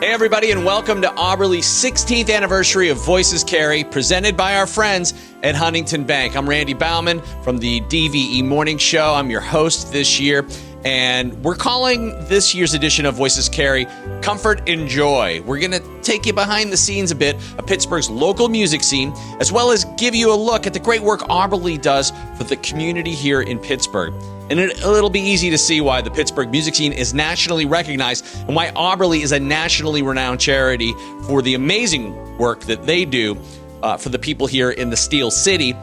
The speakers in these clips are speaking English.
Hey everybody, and welcome to Auberly's 16th anniversary of Voices Carry, presented by our friends at Huntington Bank. I'm Randy Bauman from the DVE Morning Show. I'm your host this year, and we're calling this year's edition of Voices Carry Comfort and Joy. We're going to take you behind the scenes a bit of Pittsburgh's local music scene, as well as give you a look at the great work Auberly does for the community here in Pittsburgh. And it'll be easy to see why the Pittsburgh music scene is nationally recognized and why Auberly is a nationally renowned charity for the amazing work that they do for the people here in the Steel City.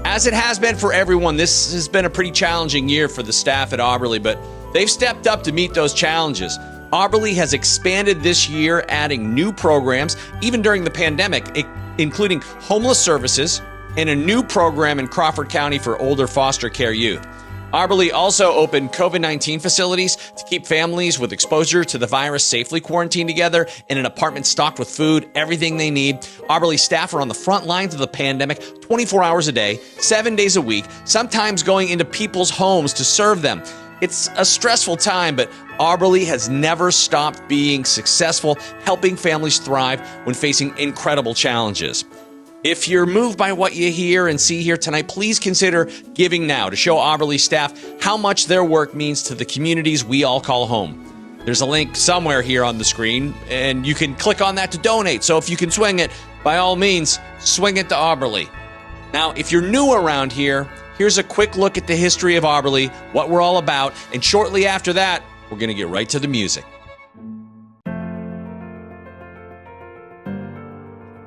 As it has been for everyone, this has been a pretty challenging year for the staff at Auberly, but they've stepped up to meet those challenges. Auberly has expanded this year, adding new programs, even during the pandemic, including homeless services and a new program in Crawford County for older foster care youth. Auberly also opened COVID-19 facilities to keep families with exposure to the virus safely quarantined together in an apartment stocked with food, everything they need. Auberly staff are on the front lines of the pandemic 24 hours a day, 7 days a week, sometimes going into people's homes to serve them. It's a stressful time, but Auberly has never stopped being successful, helping families thrive when facing incredible challenges. If you're moved by what you hear and see here tonight, please consider giving now to show Auberly staff how much their work means to the communities we all call home. There's a link somewhere here on the screen, and you can click on that to donate. So if you can swing it, by all means, swing it to Auberly. Now, if you're new around here, here's a quick look at the history of Auberly, what we're all about, and shortly after that, we're going to get right to the music.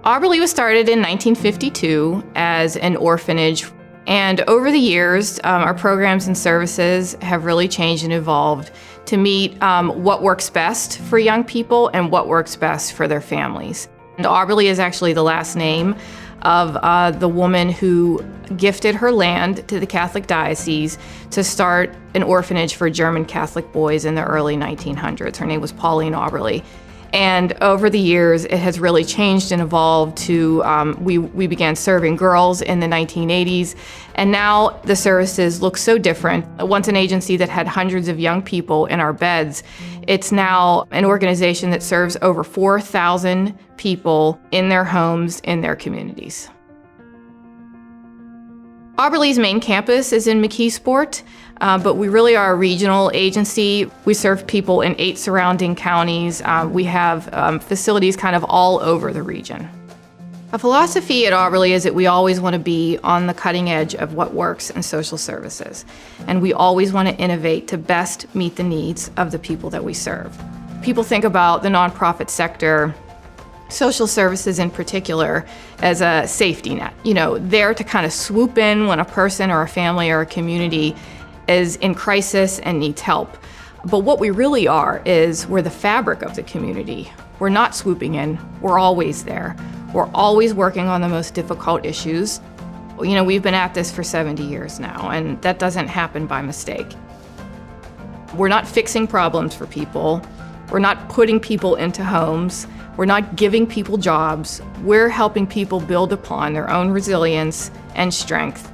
Auberly was started in 1952 as an orphanage, and over the years, our programs and services have really changed and evolved to meet what works best for young people and what works best for their families. And Auberly is actually the last name of the woman who gifted her land to the Catholic Diocese to start an orphanage for German Catholic boys in the early 1900s. Her name was Pauline Auberly. And over the years, it has really changed and evolved to, we began serving girls in the 1980s, and now the services look so different. Once an agency that had hundreds of young people in our beds, it's now an organization that serves over 4,000 people in their homes, in their communities. Auberly's main campus is in McKeesport, but we really are a regional agency. We serve people in 8 surrounding counties. We have facilities kind of all over the region. A philosophy at Auberly is that we always want to be on the cutting edge of what works in social services, and we always want to innovate to best meet the needs of the people that we serve. People think about the nonprofit sector, social services in particular, as a safety net, there to kind of swoop in when a person or a family or a community is in crisis and needs help. But what we really are is we're the fabric of the community. We're not swooping in, we're always there. We're always working on the most difficult issues. We've been at this for 70 years now, and that doesn't happen by mistake. We're not fixing problems for people. We're not putting people into homes. We're not giving people jobs. We're helping people build upon their own resilience and strength.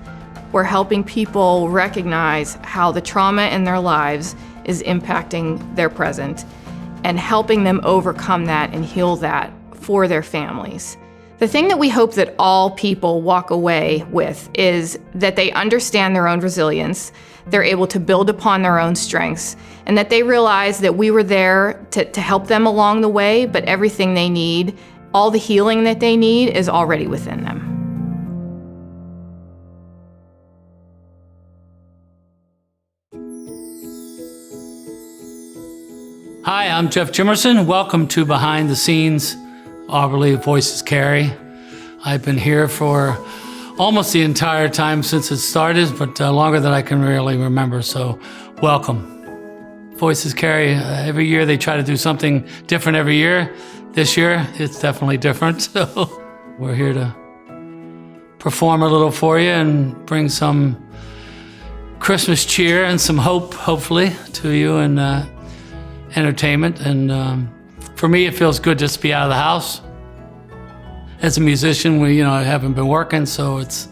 We're helping people recognize how the trauma in their lives is impacting their present and helping them overcome that and heal that for their families. The thing that we hope that all people walk away with is that they understand their own resilience, they're able to build upon their own strengths, and that they realize that we were there to help them along the way, but everything they need, all the healing that they need, is already within them. Hi, I'm Jeff Jimerson. Welcome to Behind the Scenes, Auberly Voices Carry. I've been here for almost the entire time since it started, but longer than I can really remember, so welcome. Voices Carry, every year they try to do something different every year. This year, it's definitely different, so we're here to perform a little for you and bring some Christmas cheer and some hope, hopefully, to you, and entertainment. And for me, it feels good just to be out of the house. As a musician, I haven't been working, so it's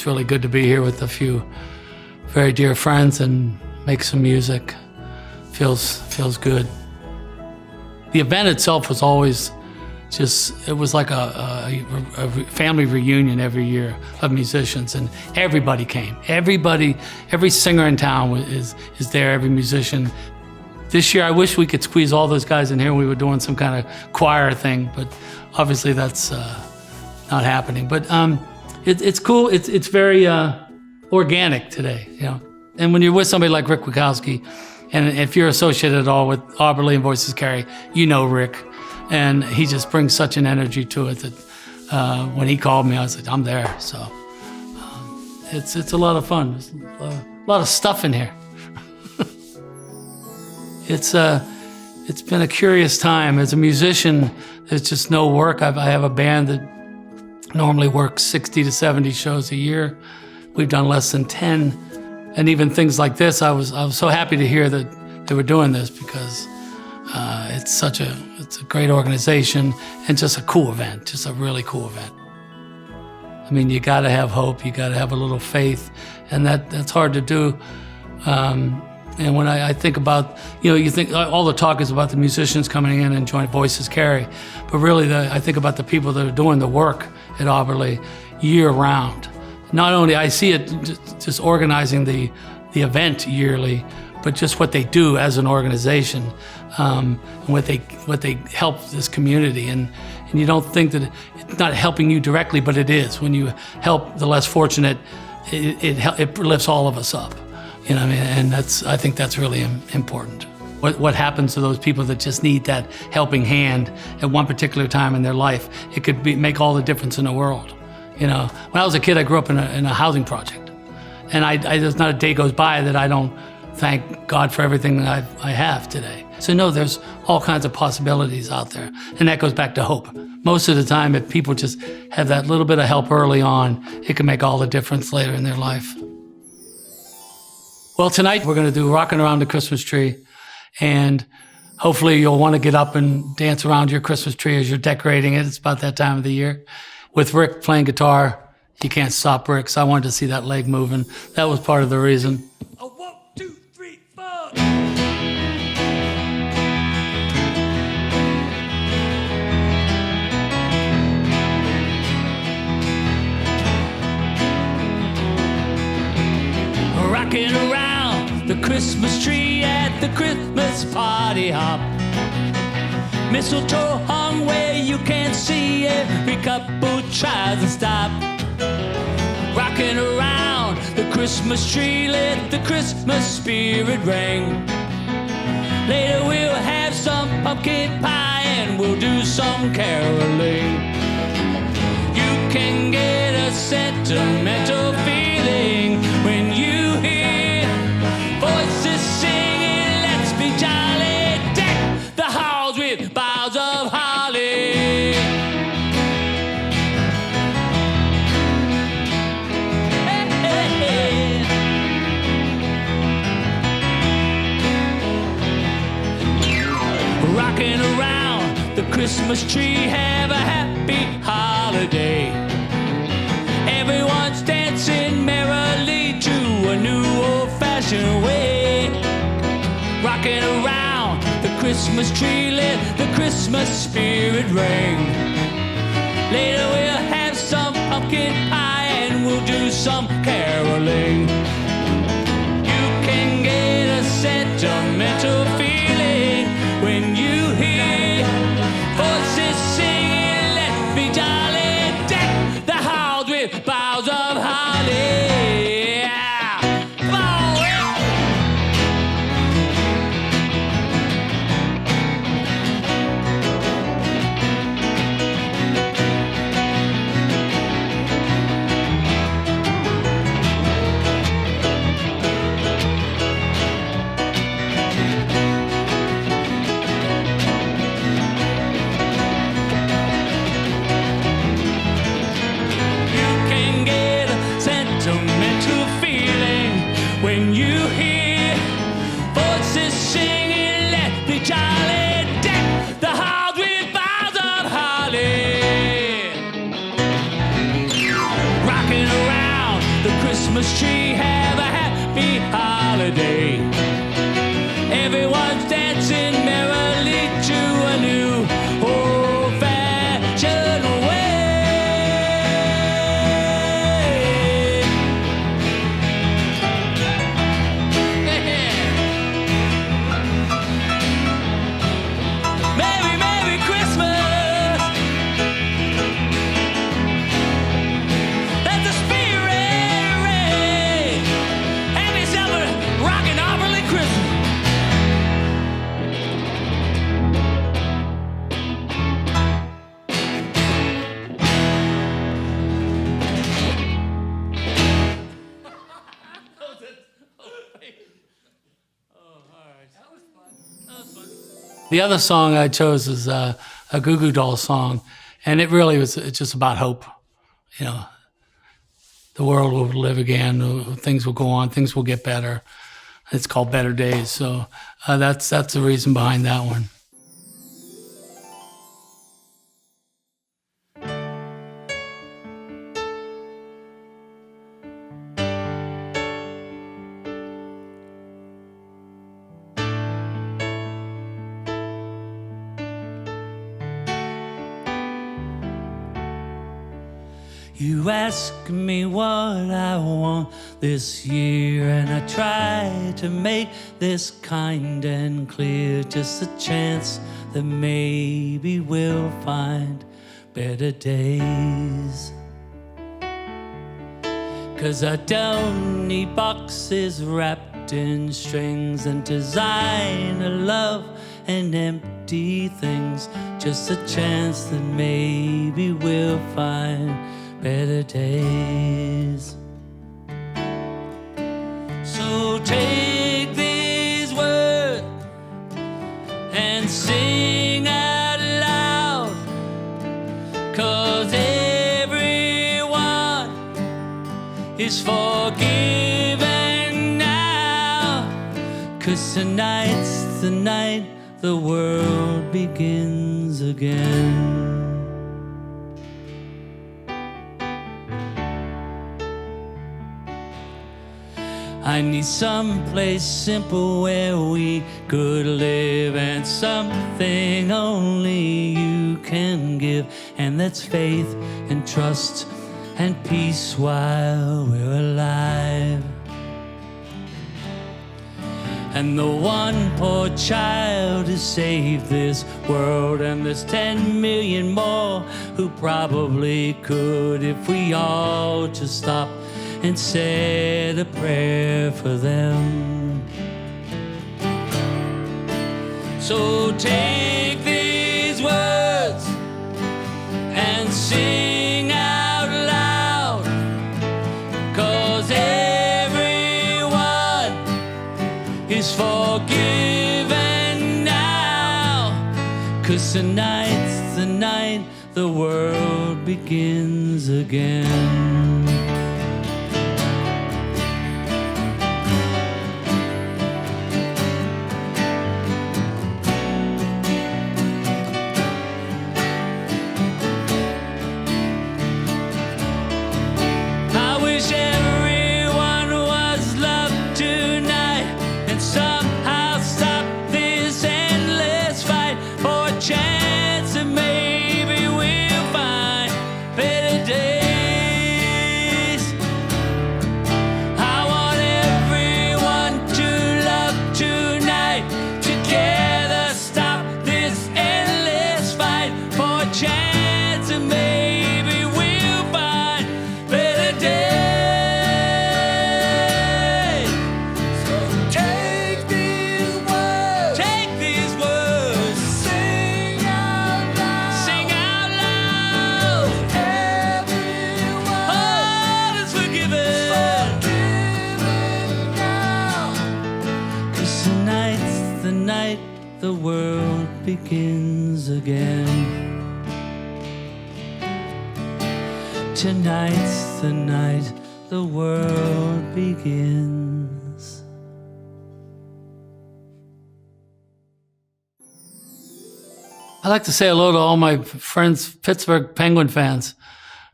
really good to be here with a few very dear friends and make some music. Feels good. the event itself was always it was like a family reunion every year of musicians, and everybody came. Every singer in town is there, every musician. This year, I wish we could squeeze all those guys in here. We were doing some kind of choir thing, but obviously that's not happening. But it's cool. It's very organic today, you know. And when you're with somebody like Rick Wachowski, and if you're associated at all with Auberly and Voices Carry, you know Rick, and he just brings such an energy to it that when he called me, I was like, I'm there. So it's a lot of fun. There's a lot of stuff in here. It's been a curious time. As a musician, there's just no work. I have a band that normally works 60 to 70 shows a year. We've done less than 10. And even things like this, I was so happy to hear that they were doing this, because it's a great organization and just a cool event, just a really cool event. I mean, you got to have hope, you got to have a little faith, and that's hard to do. And when I think about, you think all the talk is about the musicians coming in and joining Voices Carry, but really I think about the people that are doing the work at Auberly year round. Not only I see it just organizing the event yearly, but just what they do as an organization, and what they help this community. And you don't think that it's not helping you directly, but it is. When you help the less fortunate, it lifts all of us up. You know what I mean? And I think that's really important. What happens to those people that just need that helping hand at one particular time in their life? It could make all the difference in the world. You know, when I was a kid, I grew up in a housing project, and there's not a day goes by that I don't thank God for everything that I have today. So no, there's all kinds of possibilities out there, and that goes back to hope. Most of the time, if people just have that little bit of help early on, it can make all the difference later in their life. Well, tonight we're going to do Rocking Around the Christmas Tree, and hopefully you'll want to get up and dance around your Christmas tree as you're decorating it. It's about that time of the year. With Rick playing guitar, you can't stop Rick, so I wanted to see that leg moving. That was part of the reason. 1, 2, 3, 4. Rocking around the Christmas tree at the Christmas party hop. Mistletoe hung where you can't see, every couple tries to stop. Rocking around the Christmas tree, let the Christmas spirit ring. Later we'll have some pumpkin pie and we'll do some caroling. You can get a sentimental feeling when you hear voices singing, let's be jolly, deck the halls with boughs of holly. Hey, hey, hey. Rocking around the Christmas tree, have a happy holiday. Everyone's dancing merrily to a new old-fashioned way. Rocking around the Christmas tree, let the Christmas spirit ring. Later we'll have some pumpkin pie and we'll do some caroling. You can get a sentimental feeling when you hear voices singing, let's be jolly, deck the halls with boughs of holly. Come on, Rick. You can get a sentimental feeling when you hear voices singing, let the jolly, deck the halls with boughs of holly. Rocking around the Christmas tree, have a happy holiday. Everyone's dancing merrily to a The other song I chose is a Goo Goo Dolls song, and it really was just about hope. You know, the world will live again, things will go on, things will get better. It's called Better Days, so that's the reason behind that one. You ask me what I want this year, and I try to make this kind and clear. Just a chance that maybe we'll find better days. 'Cause I don't need boxes wrapped in strings and designer love and empty things. Just a chance that maybe we'll find better days. So take these words and sing out loud, 'cause everyone is forgiven now. 'Cause tonight's the night the world begins again. I need someplace simple where we could live, and something only you can give, and that's faith and trust and peace while we're alive. And the one poor child who saved this world, and there's 10 million more who probably could, if we all just stop and said a prayer for them. So take these words and sing out loud, 'cause everyone is forgiven now. 'Cause tonight's the night the world begins again. The world begins again. Tonight's the night the world begins. I'd like to say hello to all my friends, Pittsburgh Penguin fans.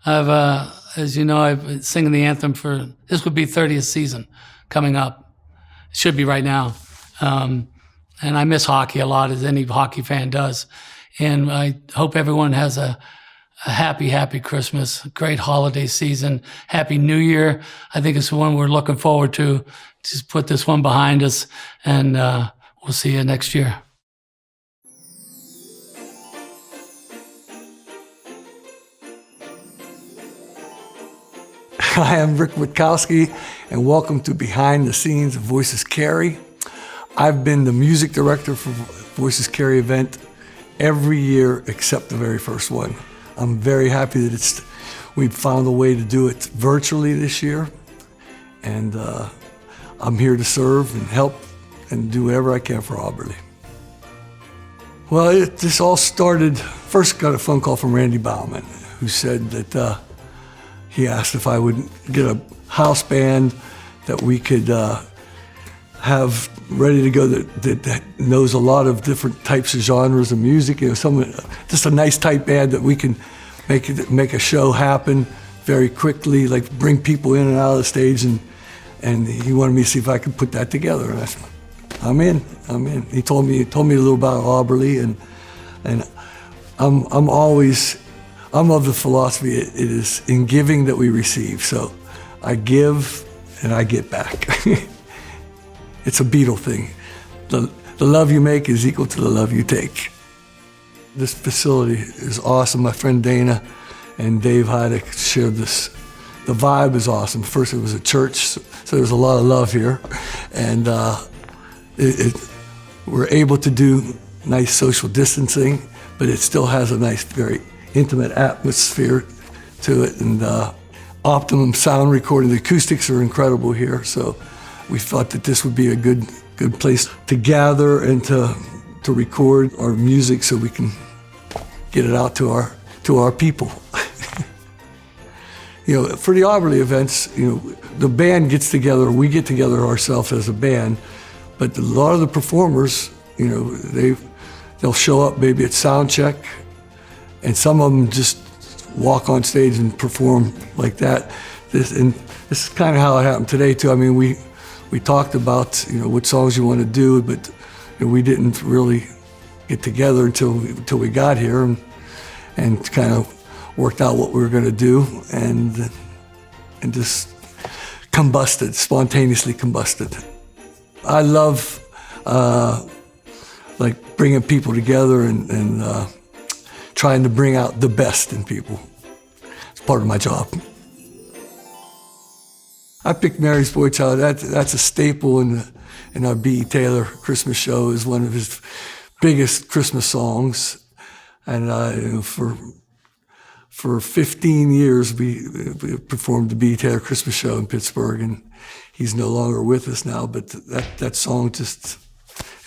As you know, I've been singing the anthem for, this would be 30th season coming up. It should be right now. And I miss hockey a lot, as any hockey fan does. And I hope everyone has a happy Christmas, a great holiday season, Happy New Year. I think it's the one we're looking forward to. Just put this one behind us, and we'll see you next year. Hi, I'm Rick Witkowski, and welcome to Behind the Scenes of Voices Carry. I've been the music director for Voices Carry event every year except the very first one. I'm very happy that we've found a way to do it virtually this year, and I'm here to serve and help and do whatever I can for Auberly. Well, this all started, first got a phone call from Randy Bauman, who said that he asked if I would get a house band that we could have ready to go that knows a lot of different types of genres of music. Just a nice tight band that we can make a show happen very quickly, like bring people in and out of the stage, and he wanted me to see if I could put that together. And I said, I'm in. He told me a little about Auberly, and I'm of the philosophy it is in giving that we receive. So I give and I get back. It's a Beatle thing. The love you make is equal to the love you take. This facility is awesome. My friend Dana and Dave Heideck shared this. The vibe is awesome. First, it was a church, so there's a lot of love here. And we're able to do nice social distancing, but it still has a nice, very intimate atmosphere to it. And optimum sound recording. The acoustics are incredible here, so we thought that this would be a good place to gather and to record our music so we can get it out to our people. For the Auberly events, the band gets together, we get together ourselves as a band, but a lot of the performers, they'll show up maybe at sound check, and some of them just walk on stage and perform like that. This is kind of how it happened today too. I mean, we talked about what songs you want to do, but we didn't really get together until we got here and kind of worked out what we were going to do and just spontaneously combusted. I love like bringing people together and trying to bring out the best in people. It's part of my job. I picked Mary's Boy Child. That's a staple in our B.E. Taylor Christmas show. Is one of his biggest Christmas songs, and for 15 years we performed the B.E. Taylor Christmas show in Pittsburgh, and he's no longer with us now. But that song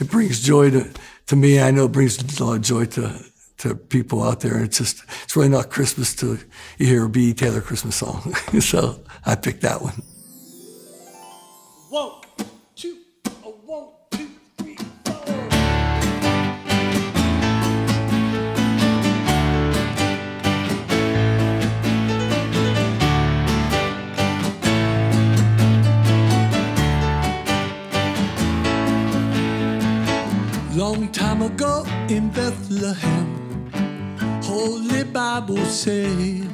it brings joy to me. I know it brings a lot of joy to people out there. And it's really not Christmas till you hear a B.E. Taylor Christmas song. So I picked that one. 1, 2, 1, 2, 3, 4. Long time ago in Bethlehem, Holy Bible say,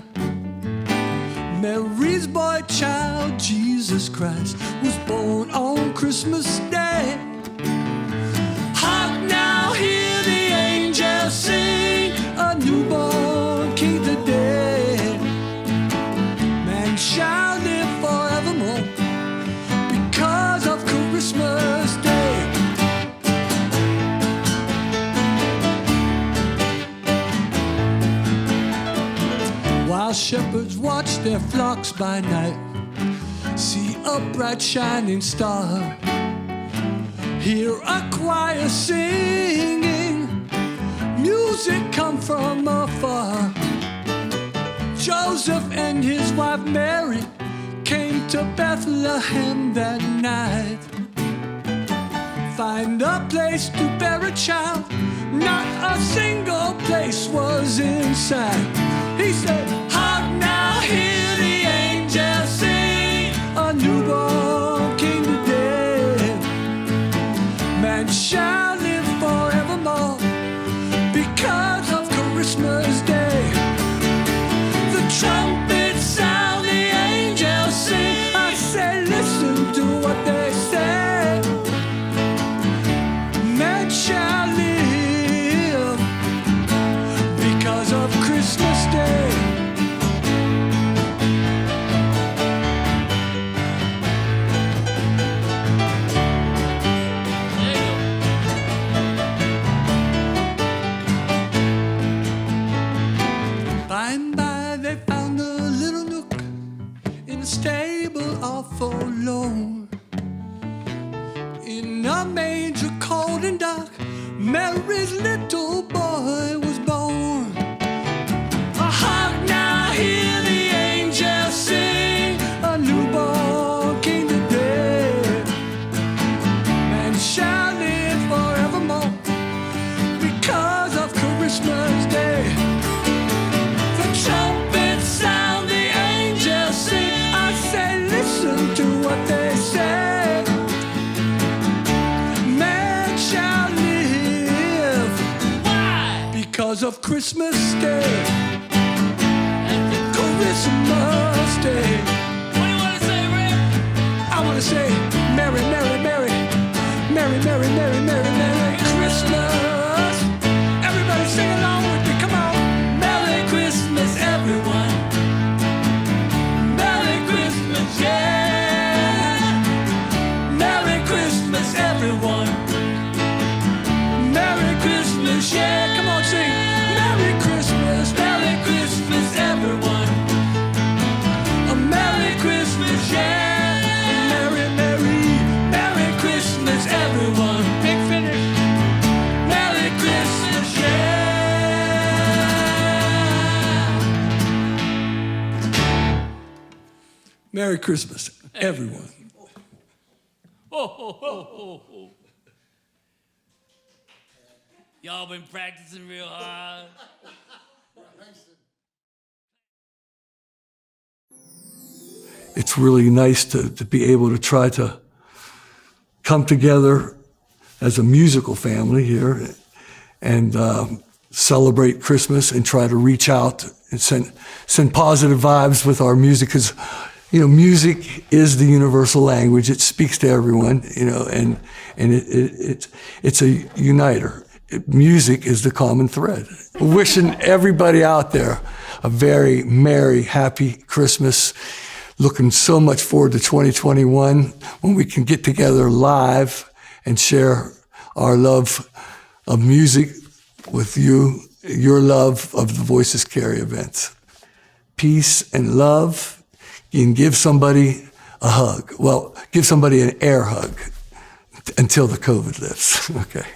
Mary's boy child, Jesus Christ, was born on Christmas Day. Hark now, hear the angels sing, a newborn king today. Man shall live forevermore because of Christmas Day. While shepherds watch their flocks by night, see a bright shining star, hear a choir singing, music come from afar. Joseph and his wife Mary came to Bethlehem that night. Find a place to bear a child, not a single place was in sight. He said, hark now, hear the angels sing, a newborn king today. Man shall live forevermore because of Christmas Day. The trumpets sound, the angels sing. I say, listen to what they say. Man shall live because of Christmas Day. By and by they found a little nook in a stable all forlorn. In a manger cold and dark, Mary's little boy was born. Hark now, hear the angels sing. A newborn king today, and shall live forevermore because of Christmas Day. The trumpets sound, the angels sing. I say, listen to what they say. Man shall live Why? because of Christmas Day. Christmas Day. What do you want to say, Rick? I want to say, Merry, Merry, Merry, Merry, Merry, Merry, Merry, Merry Christmas. Everybody sing along with me, come on. Merry Christmas, everyone. Merry Christmas, yeah. Merry Christmas, everyone. Merry Christmas, yeah. Come on, sing. Merry Christmas, Merry Christmas, everyone. a Merry Christmas, yeah. Merry, Merry, Merry Christmas, everyone. Big finish. Merry Christmas, yeah. Merry Christmas, everyone. Y'all been practicing real hard. It's really nice to be able to try to come together as a musical family here and celebrate Christmas and try to reach out and send positive vibes with our music, because music is the universal language. It speaks to everyone, and it's a uniter. Music is the common thread. Wishing everybody out there a very merry, happy Christmas. Looking so much forward to 2021 when we can get together live and share our love of music with you, your love of the Voices Carry events. Peace and love. You can give somebody a hug. Well, give somebody an air hug until the COVID lifts. Okay.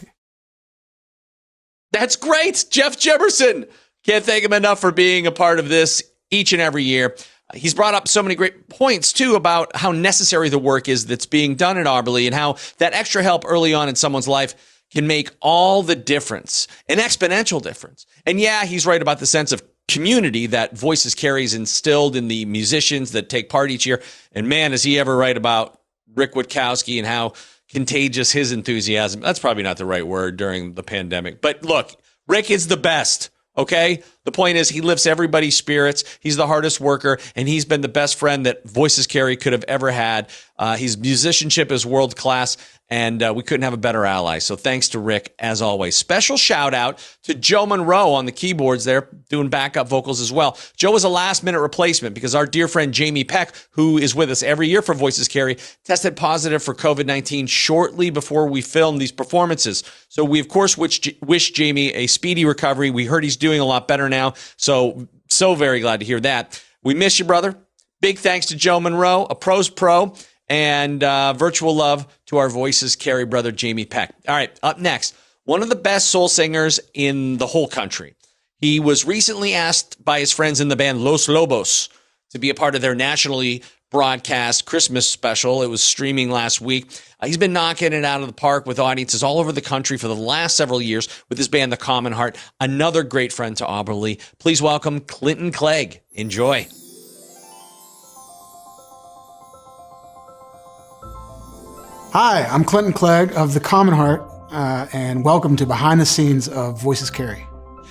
That's great. Jeff Jimerson. Can't thank him enough for being a part of this each and every year. He's brought up so many great points, too, about how necessary the work is that's being done at Auberly and how that extra help early on in someone's life can make all the difference, an exponential difference. And yeah, he's right about the sense of community that Voices Carry's instilled in the musicians that take part each year. And man, is he ever right about Rick Witkowski and how contagious his enthusiasm. That's probably not the right word during the pandemic. But look, Rick is the best. Okay? The point is he lifts everybody's spirits. He's the hardest worker, and he's been the best friend that Voices Carry could have ever had. His musicianship is world class, and we couldn't have a better ally. So thanks to Rick, as always. Special shout out to Joe Monroe on the keyboards there, doing backup vocals as well. Joe was a last-minute replacement because our dear friend Jamie Peck, who is with us every year for Voices Carry, tested positive for COVID-19 shortly before we filmed these performances. So we, of course, wish Jamie a speedy recovery. We heard he's doing a lot better now. So very glad to hear that. We miss you, brother. Big thanks to Joe Monroe, a pro's pro, and virtual love to our Voices Carry brother, Jamie Peck. All right, up next, one of the best soul singers in the whole country. He was recently asked by his friends in the band Los Lobos to be a part of their nationally broadcast Christmas special. It was streaming last week. He's been knocking it out of the park with audiences all over the country for the last several years with his band, The Common Heart. Another great friend to Auberly. Please welcome Clinton Clegg. Enjoy. Hi, I'm Clinton Clegg of The Common Heart, and welcome to Behind the Scenes of Voices Carry.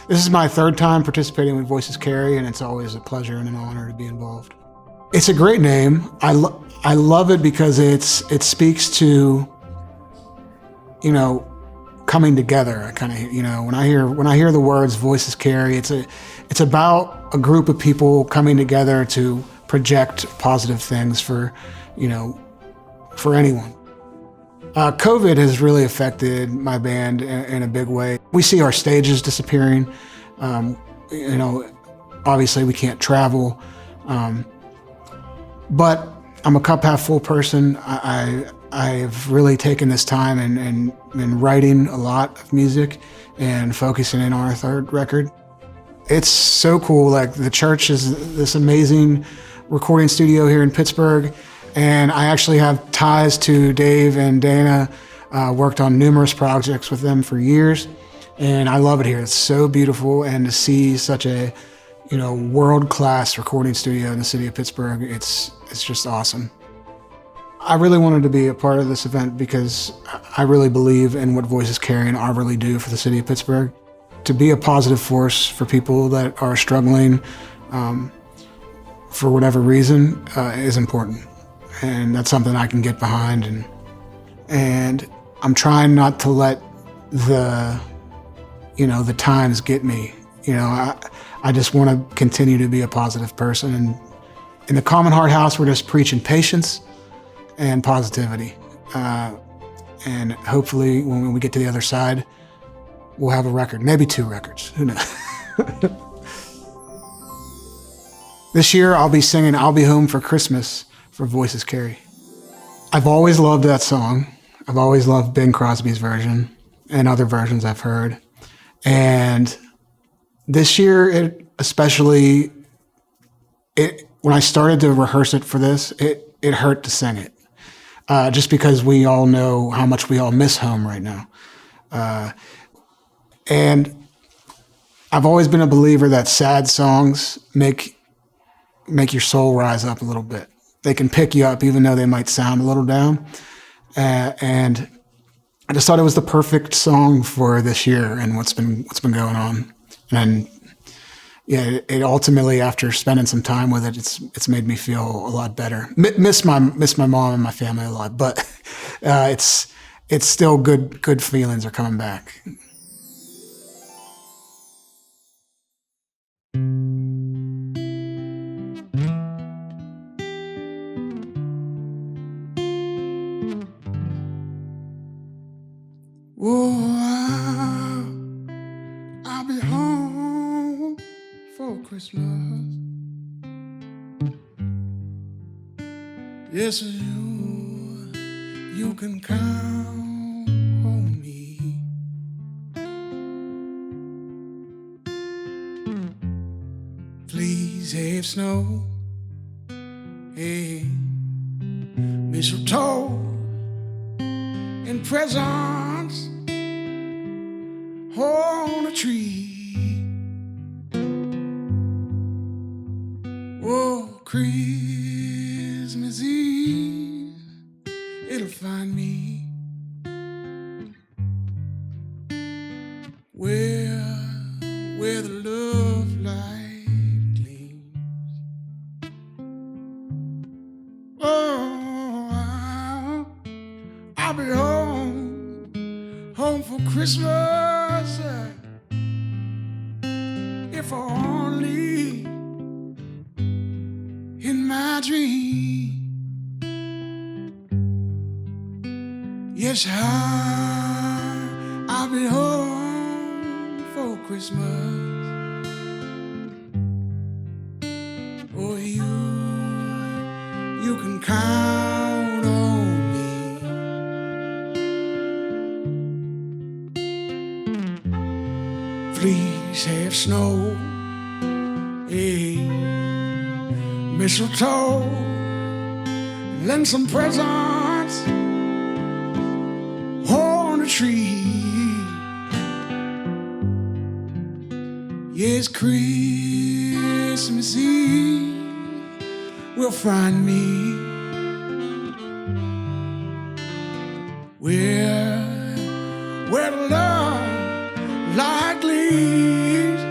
This is my third time participating with Voices Carry, and it's always a pleasure and an honor to be involved. It's a great name. I love it because it speaks to, coming together. I kind of, when I hear the words Voices Carry, it's about a group of people coming together to project positive things for anyone. COVID has really affected my band in a big way. We see our stages disappearing. Obviously we can't travel. But I'm a cup half full person. I've really taken this time and been writing a lot of music and focusing in on our third record. It's so cool. Like, the church is this amazing recording studio here in Pittsburgh, and I actually have ties to Dave and Dana. Worked on numerous projects with them for years, and I love it here. It's so beautiful, and to see such a, world-class recording studio in the city of Pittsburgh, it's just awesome. I really wanted to be a part of this event because I really believe in what Voices Carry and Arborly do for the city of Pittsburgh. To be a positive force for people that are struggling for whatever reason is important, and that's something I can get behind. And I'm trying not to let the times get me. I just want to continue to be a positive person. And in the Common Heart House, we're just preaching patience and positivity. And hopefully when we get to the other side, we'll have a record, maybe 2 records, who knows? This year I'll be singing I'll Be Home for Christmas for Voices Carry. I've always loved that song. I've always loved Bing Crosby's version and other versions I've heard. And this year, when I started to rehearse it for this, it hurt to sing it. Just because we all know how much we all miss home right now. And I've always been a believer that sad songs make your soul rise up a little bit. They can pick you up even though they might sound a little down. And I just thought it was the perfect song for this year and what's been going on. And yeah, it ultimately, after spending some time with it, it's made me feel a lot better. Miss my mom and my family a lot, but it's still good feelings are coming back. I'll be home for Christmas. Yes, you can count on me. Please have snow, hey, mistletoe, and presents on a tree. Oh, Christmas Eve, it'll find me where the love light gleams. Oh, I'll be home for Christmas. If only in my dream. Yes, I'll be home for Christmas. Oh, you can count on me. Please have snow, hey, mistletoe, and some presents on a tree. Yes, Christmas Eve will find me where the love light gleams.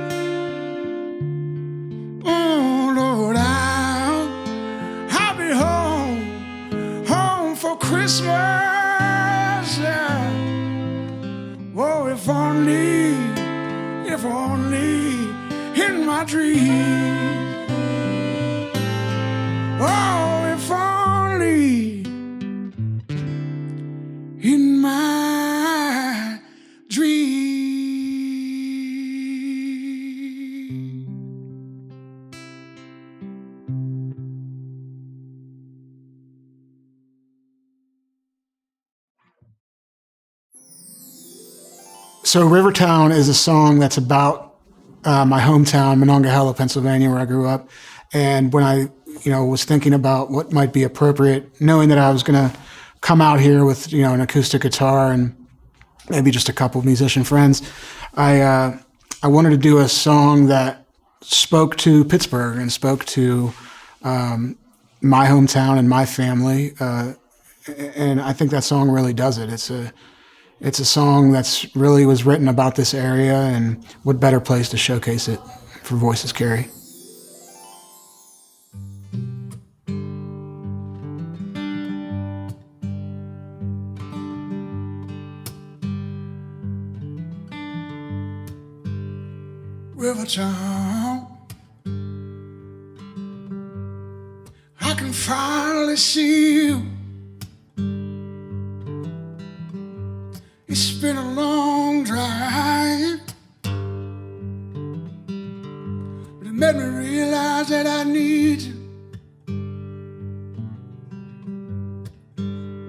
Oh Lord, I'll be home for Christmas. Yeah. Oh, if only in my dreams. Oh, if only So Rivertown is a song that's about my hometown, Monongahela, Pennsylvania, where I grew up. And when I, was thinking about what might be appropriate, knowing that I was going to come out here with, an acoustic guitar and maybe just a couple of musician friends, I wanted to do a song that spoke to Pittsburgh and spoke to my hometown and my family. And I think that song really does it. It's a song that's really was written about this area, and what better place to showcase it for Voices Carry. Rivertown, I can finally see you. It's been a long drive, but it made me realize that I need you.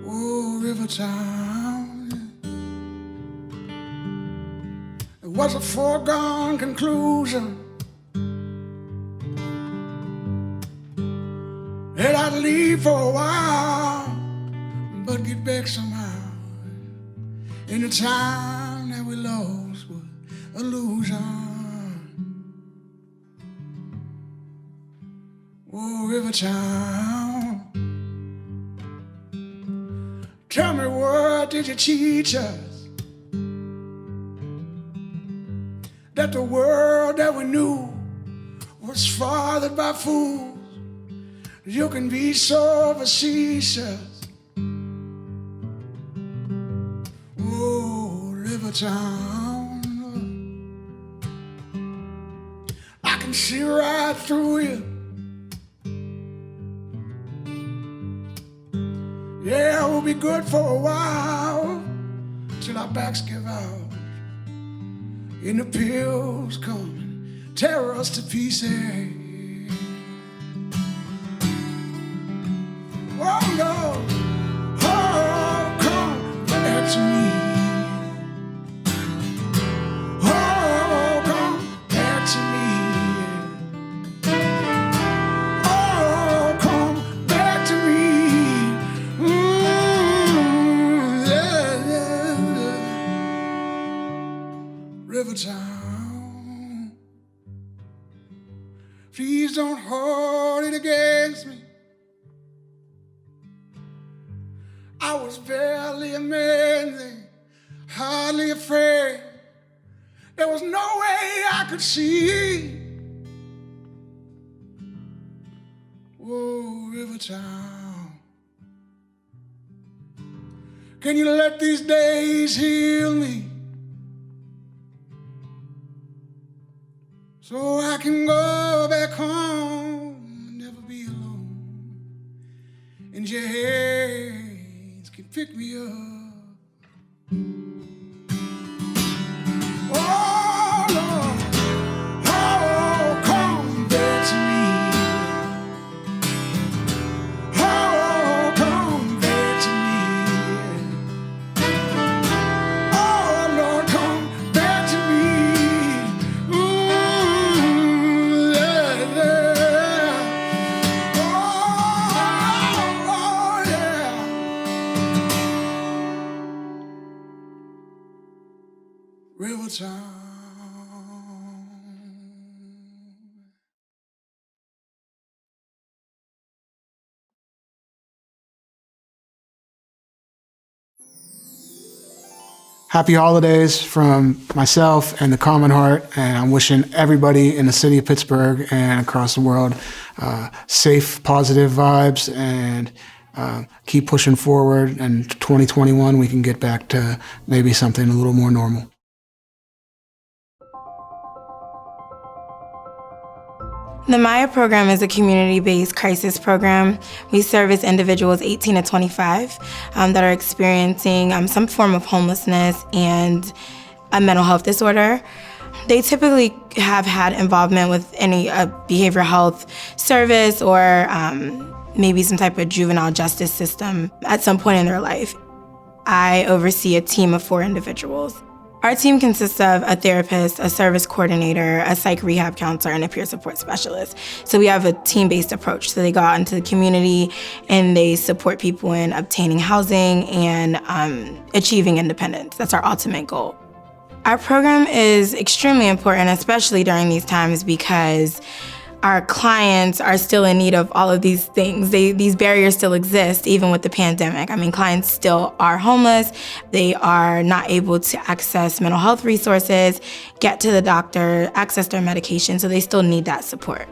Oh, Rivertown, it was a foregone conclusion that I'd leave for a while, but get back somehow. And the time that we lost was illusion. Oh, Rivertown, tell me, what did you teach us? That the world that we knew was fathered by fools. You can be so facetious. Oh, Rivertown, I can see right through you. Yeah, we'll be good for a while till our backs give out and the pills come and tear us to pieces. Oh, Lord, oh, come back to me. Oh, come back to me. Oh, come back to me. Yeah, yeah, yeah. Rivertown, please don't hold it against me. I was barely a man then, hardly afraid. There was no way I could see. Whoa, Rivertown, can you let these days heal me, so I can go back home and never be alone, and your hands can pick me up. Oh, Lord, oh, come back to me. Oh, come back to me. Oh, Lord, come back to me. Yeah, yeah. Oh, yeah. Rivertown. Happy holidays from myself and the Common Heart, and I'm wishing everybody in the city of Pittsburgh and across the world safe, positive vibes, and keep pushing forward. And 2021, we can get back to maybe something a little more normal. The Maya program is a community-based crisis program. We service individuals 18 to 25 that are experiencing some form of homelessness and a mental health disorder. They typically have had involvement with any behavioral health service or maybe some type of juvenile justice system at some point in their life. I oversee a team of 4 individuals. Our team consists of a therapist, a service coordinator, a psych rehab counselor, and a peer support specialist. So we have a team-based approach. So they go out into the community and they support people in obtaining housing and achieving independence. That's our ultimate goal. Our program is extremely important, especially during these times, because our clients are still in need of all of these things. These barriers still exist, even with the pandemic. I mean, clients still are homeless. They are not able to access mental health resources, get to the doctor, access their medication, so they still need that support.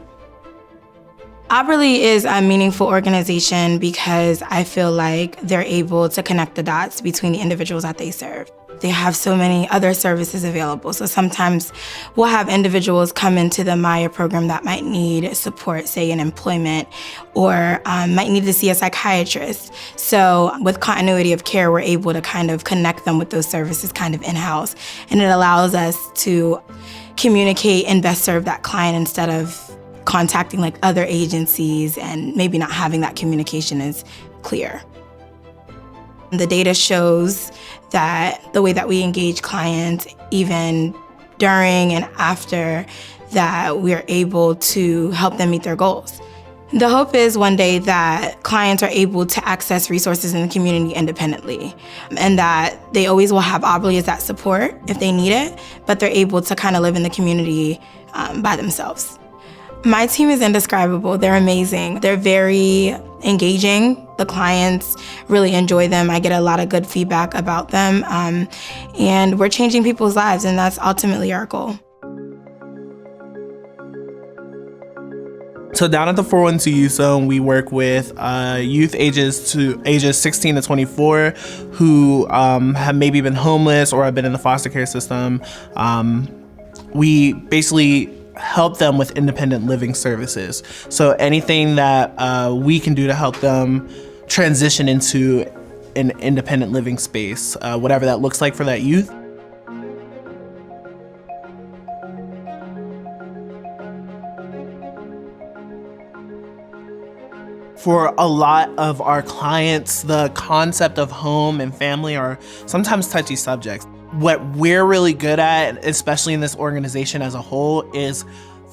Auberly is a meaningful organization because I feel like they're able to connect the dots between the individuals that they serve. They have so many other services available. So sometimes we'll have individuals come into the Maya program that might need support, say in employment, or might need to see a psychiatrist. So with continuity of care, we're able to kind of connect them with those services kind of in-house. And it allows us to communicate and best serve that client instead of contacting like other agencies and maybe not having that communication is clear. The data shows that the way that we engage clients, even during and after that, we are able to help them meet their goals. The hope is one day that clients are able to access resources in the community independently, and that they always will have Auberly as that support if they need it, but they're able to kind of live in the community by themselves. My team is indescribable. They're amazing. They're very engaging. The clients really enjoy them. I get a lot of good feedback about them. And we're changing people's lives, and that's ultimately our goal. So down at the 412 Youth Zone, we work with youth ages 16 to 24 who have maybe been homeless or have been in the foster care system. We basically help them with independent living services. So anything that we can do to help them transition into an independent living space, whatever that looks like for that youth. For a lot of our clients, the concept of home and family are sometimes touchy subjects. What we're really good at, especially in this organization as a whole, is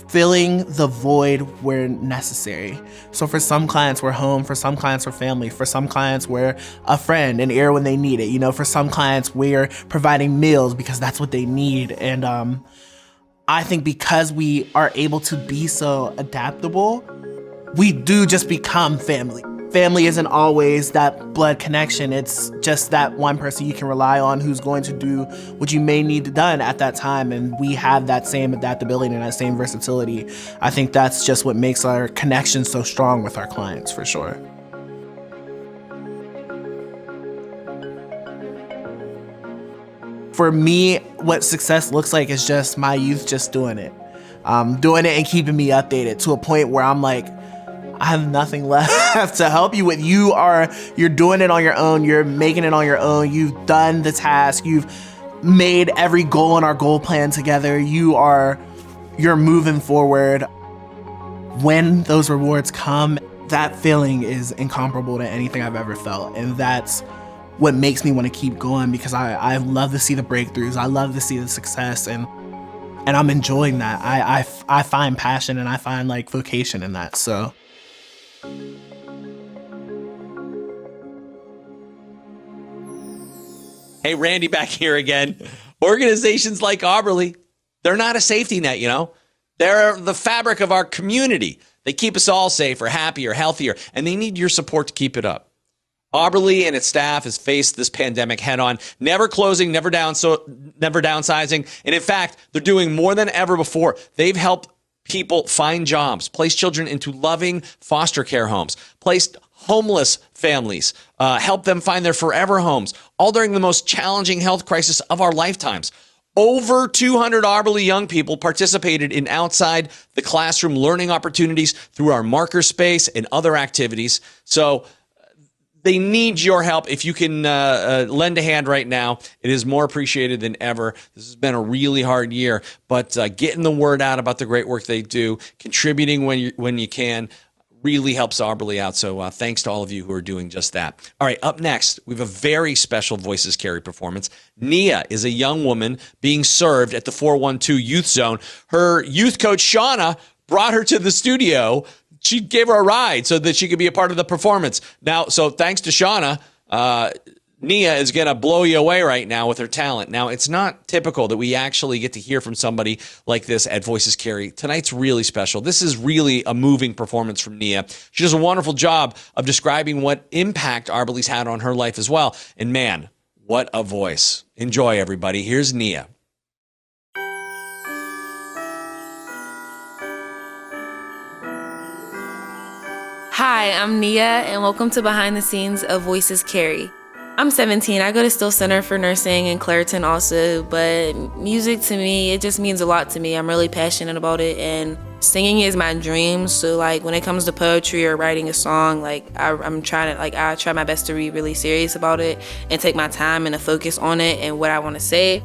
filling the void where necessary. So for some clients, we're home. For some clients, we're family. For some clients, we're a friend, an ear when they need it. You know, for some clients, we're providing meals because that's what they need. And I think because we are able to be so adaptable, we do just become family. Family isn't always that blood connection. It's just that one person you can rely on who's going to do what you may need done at that time. And we have that same adaptability and that same versatility. I think that's just what makes our connection so strong with our clients, for sure. For me, what success looks like is just my youth just doing it and keeping me updated to a point where I'm like, I have nothing left to help you with. You're doing it on your own. You're making it on your own. You've done the task. You've made every goal in our goal plan together. You're moving forward. When those rewards come, that feeling is incomparable to anything I've ever felt. And that's what makes me want to keep going, because I love to see the breakthroughs. I love to see the success, and I'm enjoying that. I find passion and I find like vocation in that. So. Hey, Randy back here again. Organizations like Auberly, they're not a safety net, you know. They're the fabric of our community. They keep us all safer, happier, healthier, and they need your support to keep it up. Auberly and its staff has faced this pandemic head on, never closing, never downsizing. And in fact, they're doing more than ever before. They've helped people find jobs, place children into loving foster care homes, placed homeless families, help them find their forever homes, all during the most challenging health crisis of our lifetimes. Over 200 Auberly young people participated in outside the classroom learning opportunities through our marker space and other activities. So they need your help. If you can lend a hand right now, it is more appreciated than ever. This has been a really hard year, but getting the word out about the great work they do, contributing when you can, really helps Auberly out. So thanks to all of you who are doing just that. All right, up next, we have a very special Voices Carry performance. Nia is a young woman being served at the 412 Youth Zone. Her youth coach, Shauna, brought her to the studio. She gave her a ride so that she could be a part of the performance. Now, so thanks to Shauna, Nia is going to blow you away right now with her talent. Now, it's not typical that we actually get to hear from somebody like this at Voices Carry. Tonight's really special. This is really a moving performance from Nia. She does a wonderful job of describing what impact Auberly's had on her life as well. And man, what a voice. Enjoy, everybody. Here's Nia. Hi, I'm Nia, and welcome to Behind the Scenes of Voices Carry. I'm 17. I go to Still Center for Nursing in Clairton also, but music to me, it just means a lot to me. I'm really passionate about it, and singing is my dream. So like when it comes to poetry or writing a song, like I try my best to be really serious about it and take my time and to focus on it and what I want to say.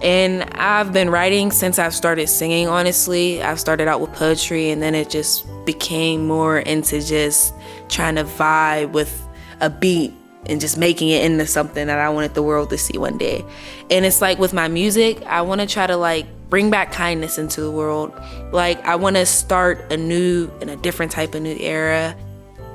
And I've been writing since I've started singing, honestly. I started out with poetry, and then it just became more into just trying to vibe with a beat and just making it into something that I wanted the world to see one day. And it's like with my music, I want to try to like bring back kindness into the world. Like I want to start a different type of new era.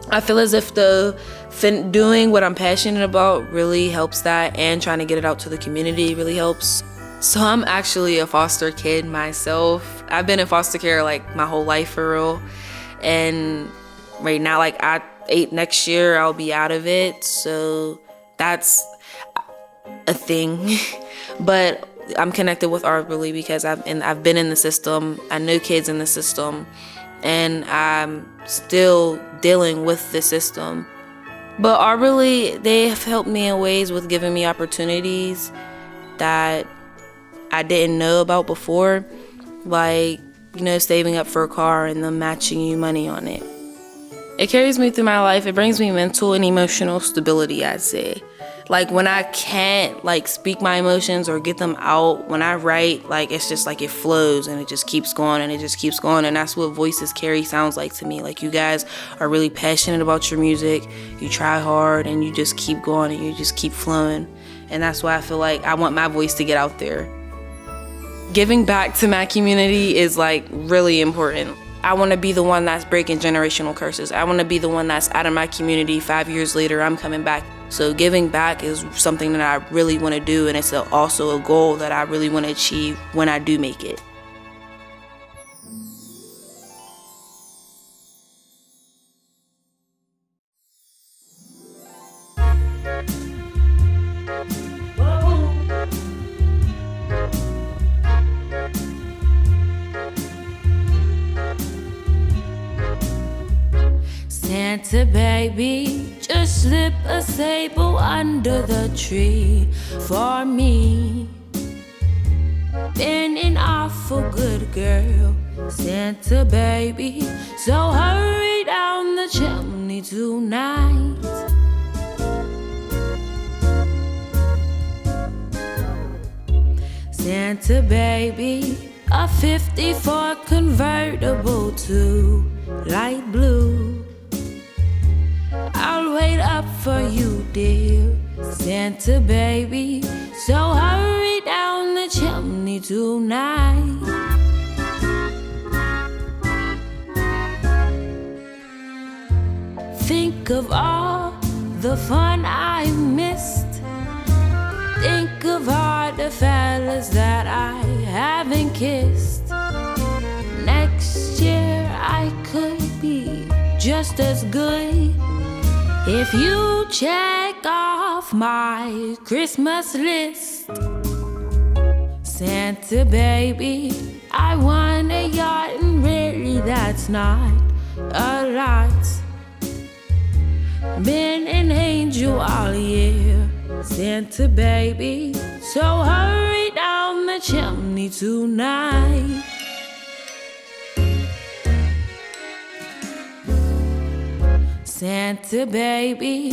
I feel as if doing what I'm passionate about really helps that, and trying to get it out to the community really helps. So I'm actually a foster kid myself. I've been in foster care like my whole life for real. And right now, like next year, I'll be out of it. So that's a thing. But I'm connected with Auberly because I've been in the system. I know kids in the system, and I'm still dealing with the system. But Auberly, they have helped me in ways with giving me opportunities that I didn't know about before, like, saving up for a car and them matching you money on it. It carries me through my life. It brings me mental and emotional stability, I'd say. Like when I can't like speak my emotions or get them out, when I write, like it's just like it flows and it just keeps going and it just keeps going. And that's what Voices Carry sounds like to me. Like you guys are really passionate about your music. You try hard and you just keep going and you just keep flowing. And that's why I feel like I want my voice to get out there. Giving back to my community is like really important. I want to be the one that's breaking generational curses. I want to be the one that's out of my community 5 years later, I'm coming back. So giving back is something that I really want to do, and it's also a goal that I really want to achieve when I do make it. Santa baby, just slip a sable under the tree for me. Been an awful good girl, Santa baby, so hurry down the chimney tonight. Santa baby, a 54 convertible to light blue. I'll wait up for you, dear Santa baby, so hurry down the chimney tonight. Think of all the fun I missed. Think of all the fellas that I haven't kissed. Next year I could be just as good if you check off my Christmas list. Santa baby, I want a yacht, and really that's not a lot. Been an angel all year, Santa baby, so hurry down the chimney tonight. Santa baby,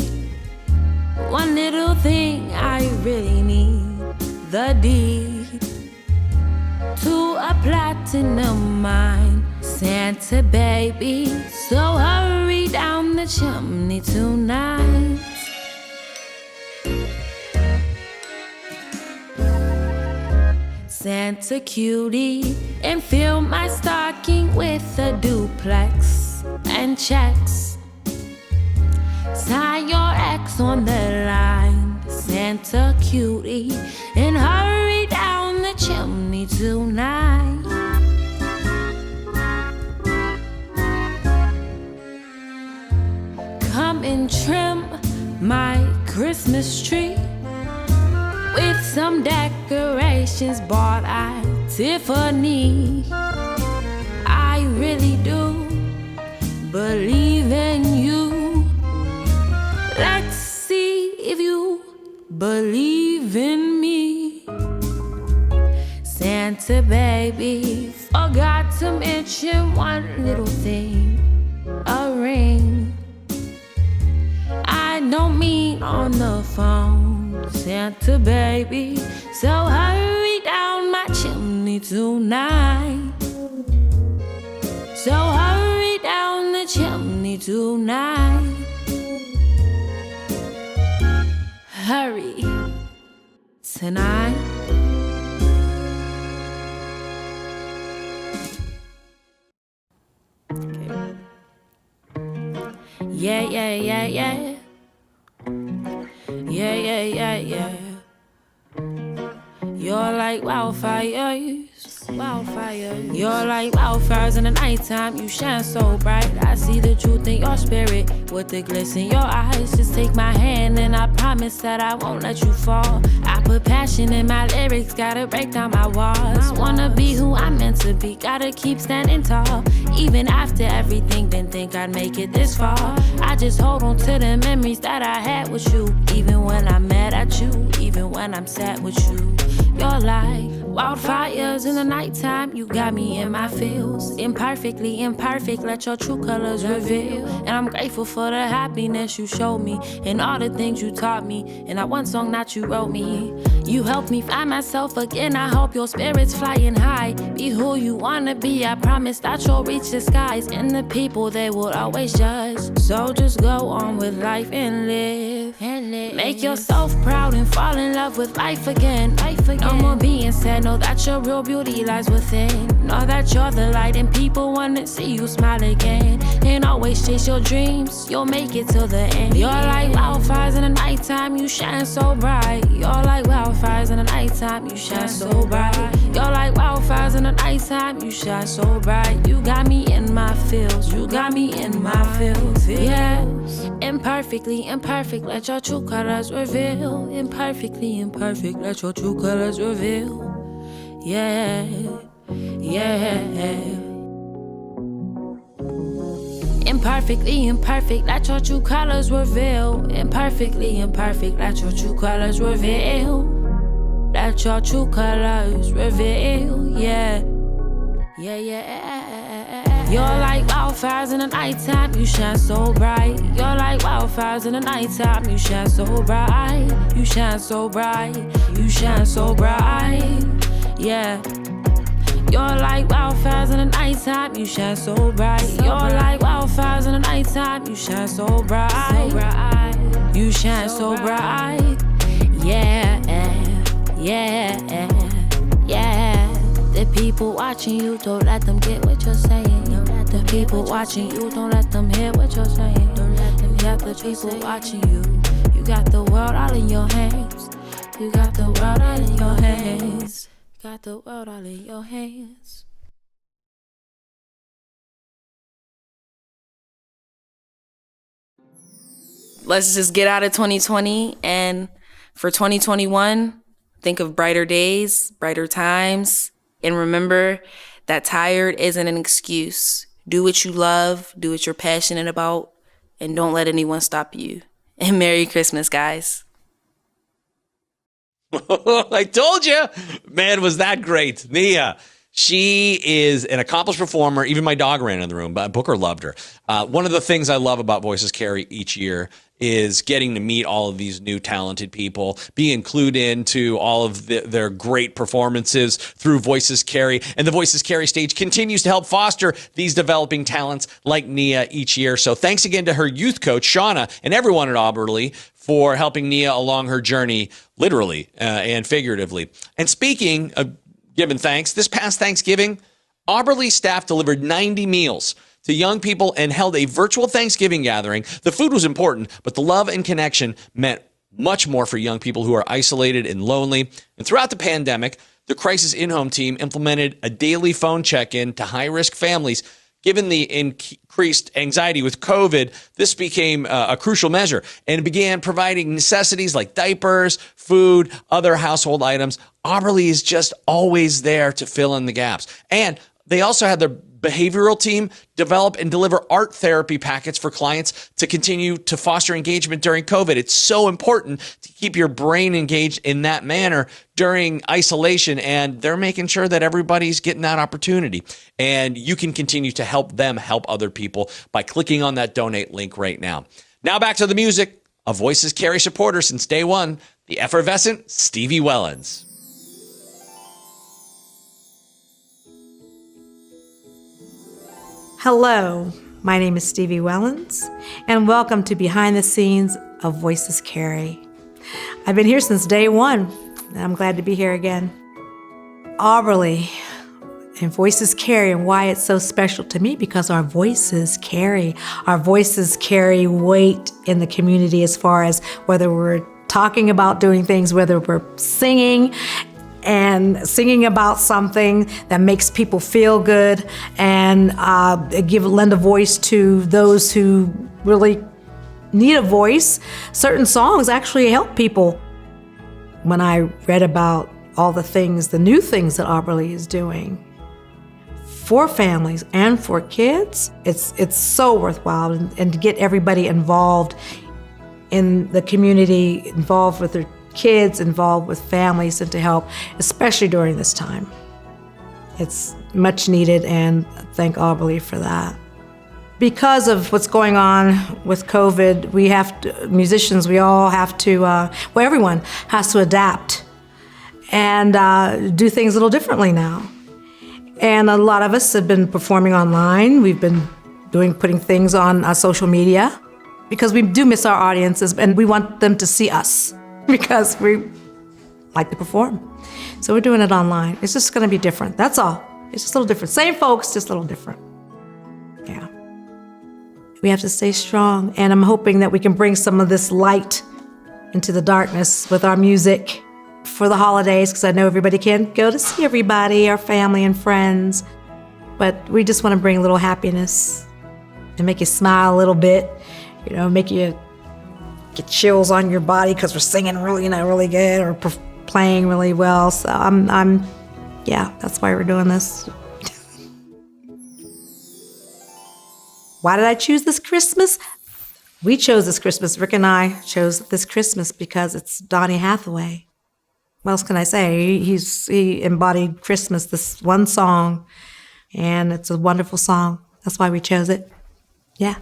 one little thing I really need, the deed to a platinum mine. Santa baby, so hurry down the chimney tonight. Santa cutie, and fill my stocking with a duplex and checks. Sign your ex on the line, Santa cutie, and hurry down the chimney tonight. Come and trim my Christmas tree with some decorations bought at Tiffany. I really do believe in you. Let's see if you believe in me. Santa baby, forgot to mention one little thing, a ring. I don't mean on the phone, Santa baby, so hurry down my chimney tonight. So hurry down the chimney tonight. Hurry tonight. Okay. Yeah, yeah, yeah, yeah. Yeah, yeah, yeah, yeah. You're like wildfires, wildfires. You're like wildfires in the nighttime. You shine so bright. I see the truth in your spirit with the gliss in your eyes. Just take my hand and I promise that I won't let you fall. I put passion in my lyrics, gotta break down my walls. Wanna be who I'm meant to be, gotta keep standing tall. Even after everything, didn't think I'd make it this far. I just hold on to the memories that I had with you. Even when I'm mad at you, even when I'm sad with you. You're like wildfires in the nighttime. You got me in my feels. Imperfectly imperfect, let your true colors reveal. And I'm grateful for the happiness you showed me and all the things you taught me. And that one song that you wrote me. You helped me find myself again. I hope your spirit's flying high. Be who you wanna be. I promise that you'll reach the skies. And the people, they will always judge. So just go on with life and live. Make yourself proud and fall in love with life again. No more being sad. Know that your real beauty lies within. Know that you're the light and people wanna see you smile again. And always chase your dreams. You'll make it till the end. You're like wildfires in the nighttime. You shine so bright. You're like wildfires in the nighttime. You shine so bright. You're like wildfires in the nighttime. You shine so bright. You got me in my feels. You got me in my feels. Yeah. Imperfectly imperfect. Let your true colors reveal. Imperfectly imperfect. Let your true colors reveal. Yeah, yeah. Imperfectly imperfect, let your true colors reveal. Imperfectly imperfect, let your true colors reveal. Let your true colors reveal, yeah. Yeah, yeah. You're like wildfires in the nighttime, you shine so bright. You're like wildfires in the nighttime, you shine so bright. You shine so bright, you shine so bright. Yeah, you're like wildfires in the nighttime. You shine so bright. You're like wildfires in the nighttime. You shine so bright. You shine so bright. Yeah, yeah, yeah. The people watching you, don't let them get what you're saying. The people watching you, don't let them hear what you're saying. Don't let them hear the people watching you. You got the world all in your hands. You got the world all in your hands. Got the world all in your hands. Let's just get out of 2020 and for 2021, think of brighter days, brighter times, and remember that tired isn't an excuse. Do what you love, do what you're passionate about, and don't let anyone stop you. And Merry Christmas, guys. I told you, man, was that great. Nia, She is an accomplished performer. Even my dog ran in the room, but Booker loved her. One of the things I love about Voices Carry each year is getting to meet all of these new talented people, be included into all of their great performances through Voices Carry. And the Voices Carry stage continues to help foster these developing talents like Nia each year. So thanks again to her youth coach, Shauna, and everyone at Auberly for helping Nia along her journey, literally and figuratively. And speaking of giving thanks, this past Thanksgiving, Auberly staff delivered 90 meals to young people and held a virtual Thanksgiving gathering. The food was important, but the love and connection meant much more for young people who are isolated and lonely. And throughout the pandemic, the Crisis In-Home team implemented a daily phone check-in to high-risk families. Given the increased anxiety with COVID, this became a crucial measure and began providing necessities like diapers, food, other household items. Auberly is just always there to fill in the gaps. And they also had their behavioral team develop and deliver art therapy packets for clients to continue to foster engagement during COVID. It's so important to keep your brain engaged in that manner during isolation, and they're making sure that everybody's getting that opportunity. And you can continue to help them help other people by clicking on that donate link right now. Now back to the music. A Voices Carry supporter since day one, the effervescent Stevie Wellens. Hello, my name is Stevie Wellens, and welcome to Behind the Scenes of Voices Carry. I've been here since day one, and I'm glad to be here again. Auberly and Voices Carry, and why it's so special to me, because our voices carry. Our voices carry weight in the community as far as whether we're talking about doing things, whether we're singing, and singing about something that makes people feel good and lend a voice to those who really need a voice. Certain songs actually help people. When I read about all the things, the new things that Auberly is doing for families and for kids, it's so worthwhile, and to get everybody involved in the community, involved with their kids, involved with families, and to help, especially during this time. It's much needed, and thank Auberly for that. Because of what's going on with COVID, musicians, we all have to, everyone has to adapt and do things a little differently now. And a lot of us have been performing online. We've been putting things on social media because we do miss our audiences, and we want them to see us, because we like to perform. So we're doing it online. It's just gonna be different, that's all. It's just a little different. Same folks, just a little different. Yeah. We have to stay strong, and I'm hoping that we can bring some of this light into the darkness with our music for the holidays, because I know everybody can't go to see everybody, our family and friends, but we just wanna bring a little happiness and make you smile a little bit, make you get chills on your body because we're singing really good or playing really well. So that's why we're doing this. Why did I choose this Christmas? We chose this Christmas. Rick and I chose this Christmas because it's Donny Hathaway. What else can I say? He embodied Christmas, this one song, and it's a wonderful song. That's why we chose it. Yeah.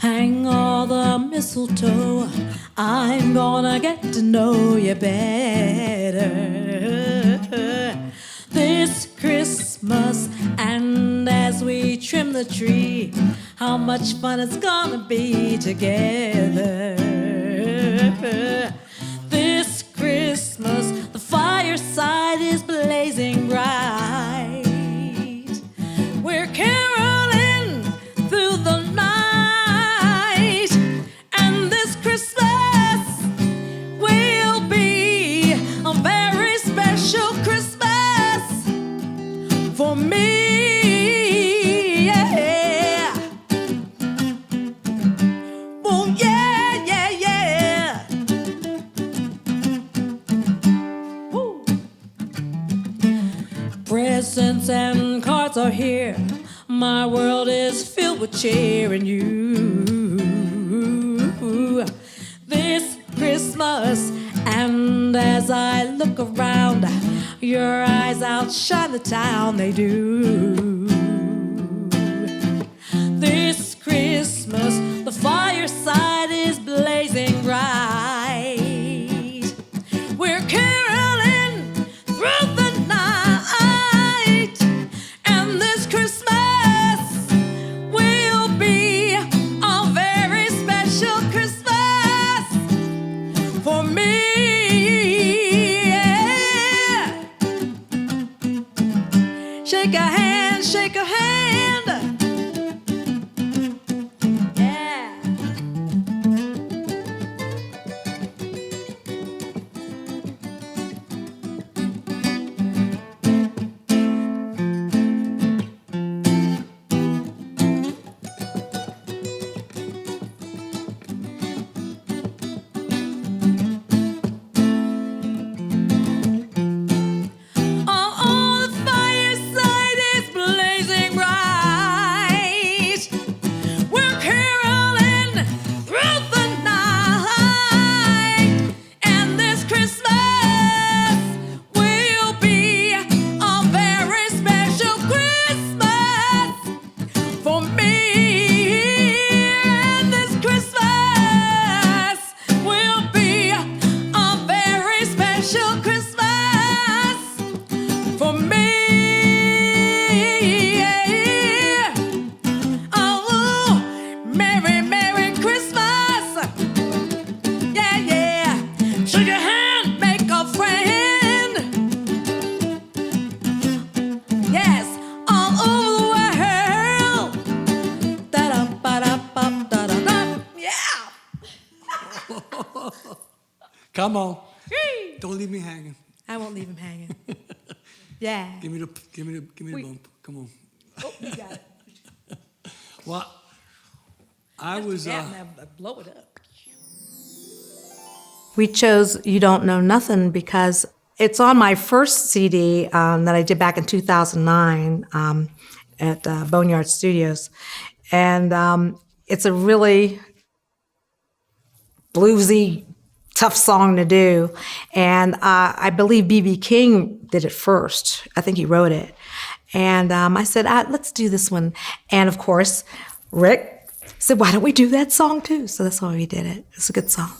Hang all the mistletoe, I'm gonna get to know you better this Christmas. And as we trim the tree, how much fun it's gonna be together this Christmas. The fireside is blazing bright, we're caroling through the night, and this Christmas will be a very special Christmas for me. Yeah. Oh yeah, yeah, yeah. Woo. here, my world is filled with cheering you. This Christmas, and as I look around, your eyes outshine the town, they do. This Christmas, the fireside is blazing bright. We're caroling through the night, and this Christmas will be a very special Christmas for me. Yeah. Shake a hand, shake a hand. Come on. Don't leave me hanging. I won't leave him hanging. Yeah. Give me the bump. Come on. Oh, you got it. Well, I was. Blow it up. We chose You Don't Know Nothing because it's on my first CD that I did back in 2009 at Boneyard Studios. And it's a really bluesy, tough song to do. And I believe B.B. King did it first. I think he wrote it. And I said, let's do this one. And of course, Rick said, why don't we do that song too? So that's why we did it. It's a good song.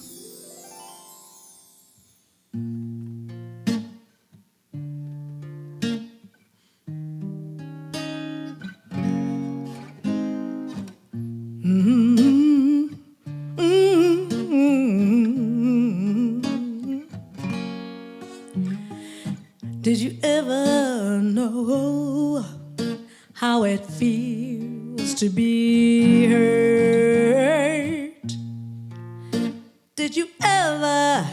Did you ever know how it feels to be hurt? Did you ever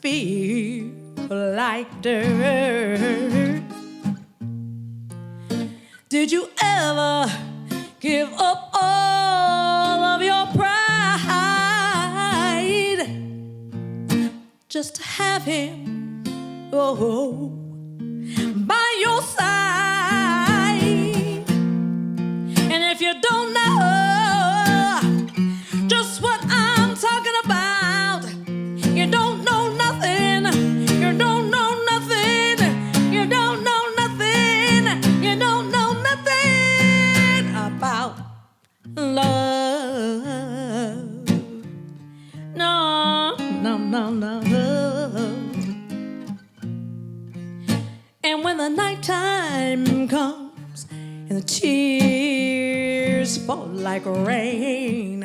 feel like dirt? Did you ever give up all of your pride just to have him by your side? And if you don't know just what I'm talking about, you don't know nothing, you don't know nothing, you don't know nothing, you don't know nothing about love. No, no, no, no. And when the nighttime comes and the tears fall like rain,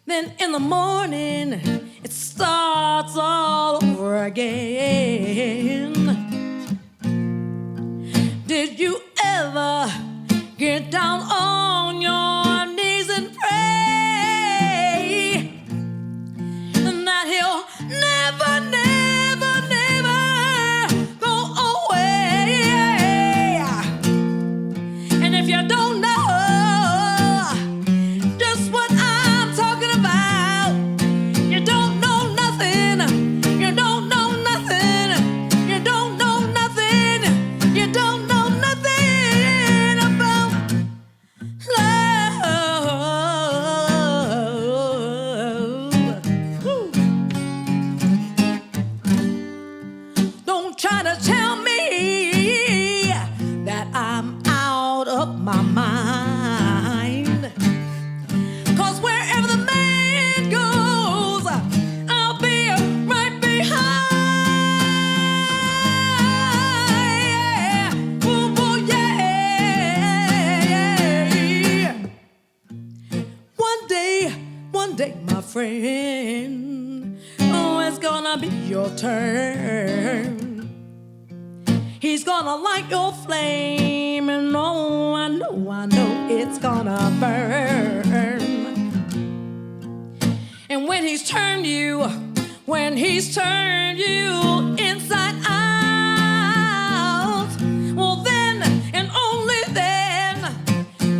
then in the morning it starts all over again. Did you ever get down on your knees and pray that he'll never, never, never go away? And if you don't know just what I'm talking about, you don't know nothing, you don't know nothing, you don't know nothing, you don't know nothing. 'Cause wherever the man goes, I'll be right behind. Ooh, ooh, yeah. One day, my friend, oh, it's gonna be your turn. He's gonna light your flame, and oh, I know it's gonna burn. And when he's turned you inside out, well then, and only then,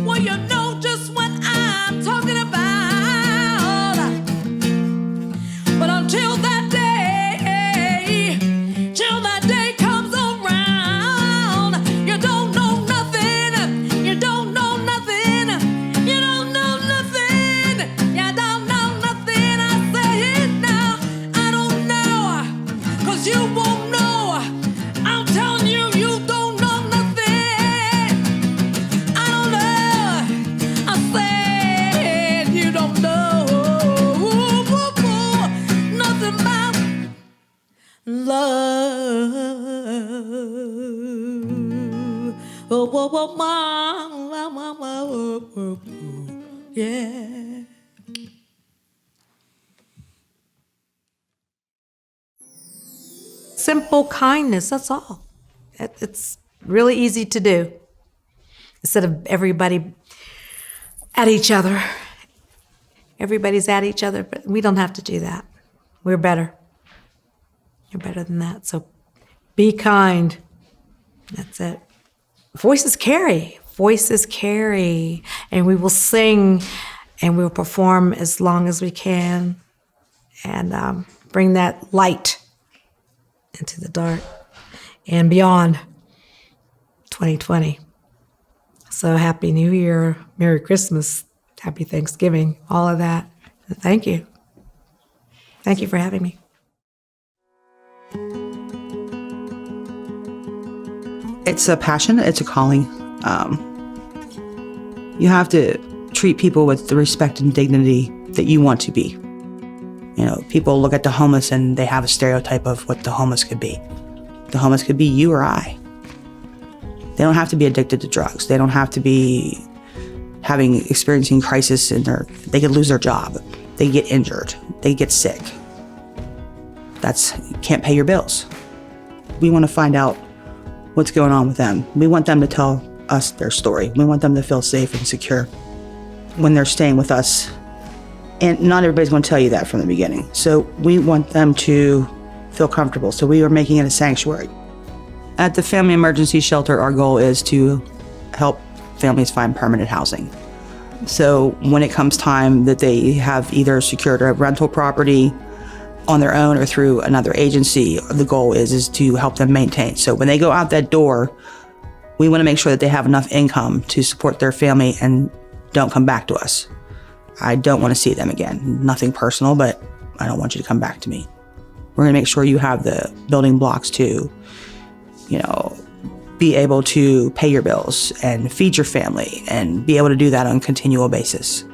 will you know just what I'm talking about. But until that day, till that day comes around, you don't know nothing, you don't know nothing, you don't know nothing, you don't know nothing. I say it now, I don't know, 'cause you won't know. I'm telling you, you don't know nothing. I don't know, I said you don't know nothing about love. Oh, yeah. Simple kindness, that's all. It's really easy to do. Instead of everybody at each other. Everybody's at each other, but we don't have to do that. We're better. You're better than that. So be kind. That's it. Voices carry. Voices carry. And we will sing and we will perform as long as we can and bring that light into the dark and beyond 2020. So Happy New Year, Merry Christmas, Happy Thanksgiving, all of that. Thank you. Thank you for having me. It's a passion, it's a calling. You have to treat people with the respect and dignity that you want to be. You know, people look at the homeless and they have a stereotype of what the homeless could be. The homeless could be you or I. They don't have to be addicted to drugs. They don't have to be experiencing crisis in they could lose their job. They get injured. They get sick. You can't pay your bills. We want to find out what's going on with them. We want them to tell us their story. We want them to feel safe and secure when they're staying with us. And not everybody's going to tell you that from the beginning. So we want them to feel comfortable. So we are making it a sanctuary. At the Family Emergency Shelter, our goal is to help families find permanent housing. So when it comes time that they have either secured a rental property on their own or through another agency, the goal is to help them maintain. So when they go out that door, we want to make sure that they have enough income to support their family and don't come back to us. I don't want to see them again. Nothing personal, but I don't want you to come back to me. We're going to make sure you have the building blocks to, be able to pay your bills and feed your family and be able to do that on a continual basis.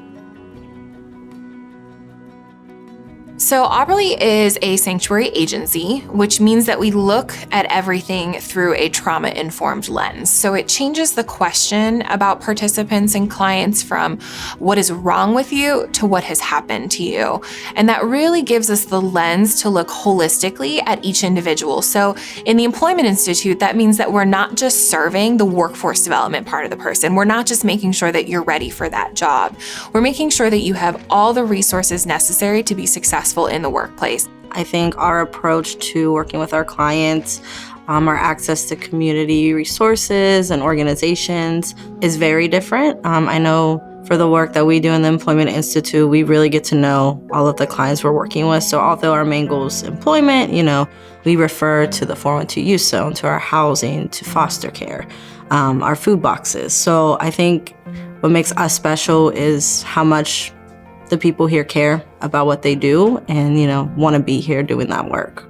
So Auberly is a sanctuary agency, which means that we look at everything through a trauma-informed lens. So it changes the question about participants and clients from what is wrong with you to what has happened to you. And that really gives us the lens to look holistically at each individual. So in the Employment Institute, that means that we're not just serving the workforce development part of the person. We're not just making sure that you're ready for that job. We're making sure that you have all the resources necessary to be successful in the workplace. I think our approach to working with our clients, our access to community resources and organizations is very different. I know for the work that we do in the Employment Institute, we really get to know all of the clients we're working with. So although our main goal is employment, we refer to the 412 Youth Zone, to our housing, to foster care, our food boxes. So I think what makes us special is how much the people here care about what they do and, want to be here doing that work.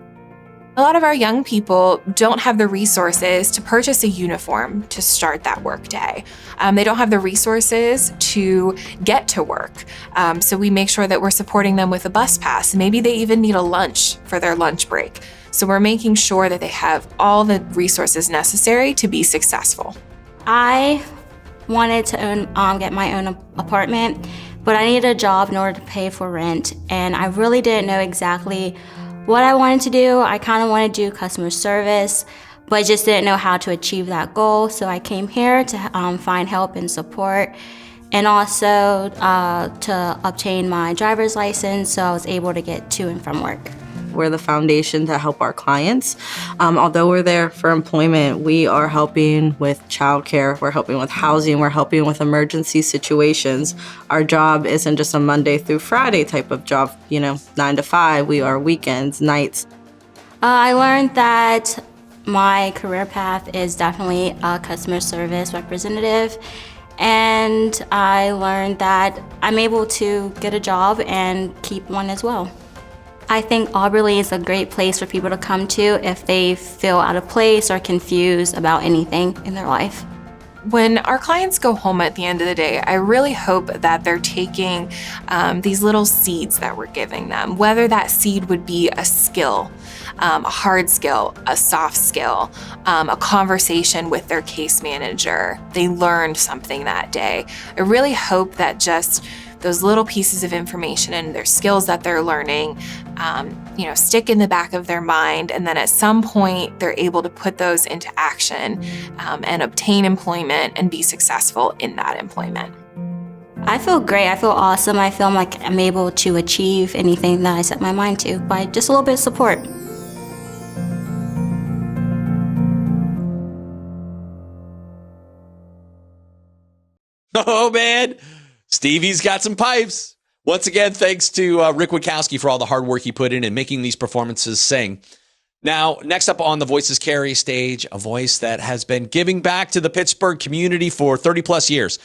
A lot of our young people don't have the resources to purchase a uniform to start that work day. They don't have the resources to get to work. So we make sure that we're supporting them with a bus pass. Maybe they even need a lunch for their lunch break. So we're making sure that they have all the resources necessary to be successful. I wanted to get my own apartment, but I needed a job in order to pay for rent, and I really didn't know exactly what I wanted to do. I kind of wanted to do customer service, but I just didn't know how to achieve that goal. So I came here to find help and support, and also to obtain my driver's license so I was able to get to and from work. We're the foundation to help our clients. Although we're there for employment, we are helping with childcare, we're helping with housing, we're helping with emergency situations. Our job isn't just a Monday through Friday type of job, 9 to 5. We are weekends, nights. I learned that my career path is definitely a customer service representative, and I learned that I'm able to get a job and keep one as well. I think Auberly is a great place for people to come to if they feel out of place or confused about anything in their life. When our clients go home at the end of the day, I really hope that they're taking these little seeds that we're giving them, whether that seed would be a skill, a hard skill, a soft skill, a conversation with their case manager. They learned something that day. I really hope that just those little pieces of information and their skills that they're learning, stick in the back of their mind, and then at some point they're able to put those into action and obtain employment and be successful in that employment. I feel great. I feel awesome. I feel like I'm able to achieve anything that I set my mind to by just a little bit of support. Oh, man. Stevie's got some pipes. Once again, thanks to Rick Witkowski for all the hard work he put in making these performances sing. Now, next up on the Voices Carry stage, a voice that has been giving back to the Pittsburgh community for 30 plus years.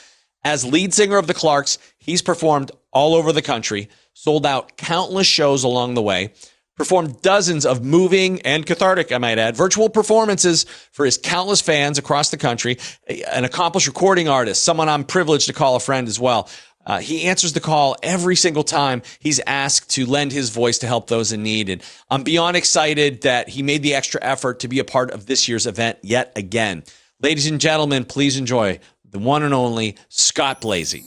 As lead singer of the Clarks, he's performed all over the country, sold out countless shows along the way, performed dozens of moving and cathartic, I might add, virtual performances for his countless fans across the country, an accomplished recording artist, someone I'm privileged to call a friend as well. He answers the call every single time he's asked to lend his voice to help those in need. And I'm beyond excited that he made the extra effort to be a part of this year's event yet again. Ladies and gentlemen, please enjoy the one and only Scott Blasey.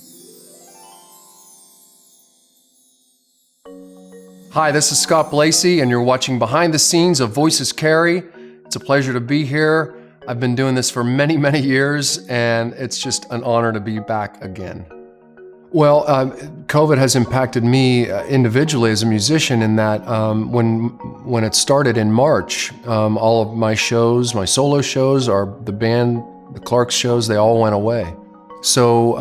Hi, this is Scott Blasey, and you're watching Behind the Scenes of Voices Carry. It's a pleasure to be here. I've been doing this for many, many years, and it's just an honor to be back again. Well, COVID has impacted me individually as a musician in that when it started in March, all of my shows, my solo shows, the band, the Clarks shows, they all went away. So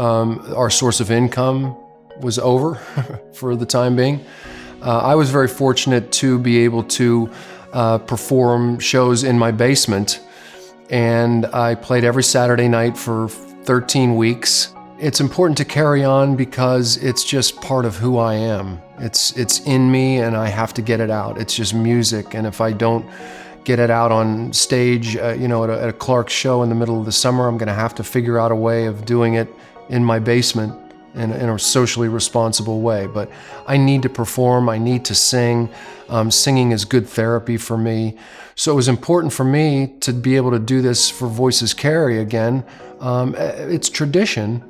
our source of income was over for the time being. I was very fortunate to be able to perform shows in my basement, and I played every Saturday night for 13 weeks. It's important to carry on because it's just part of who I am. It's in me, and I have to get it out. It's just music, and if I don't get it out on stage, at a Clark show in the middle of the summer, I'm going to have to figure out a way of doing it in my basement in a socially responsible way. But I need to perform, I need to sing. Singing is good therapy for me. So it was important for me to be able to do this for Voices Carry again. It's tradition.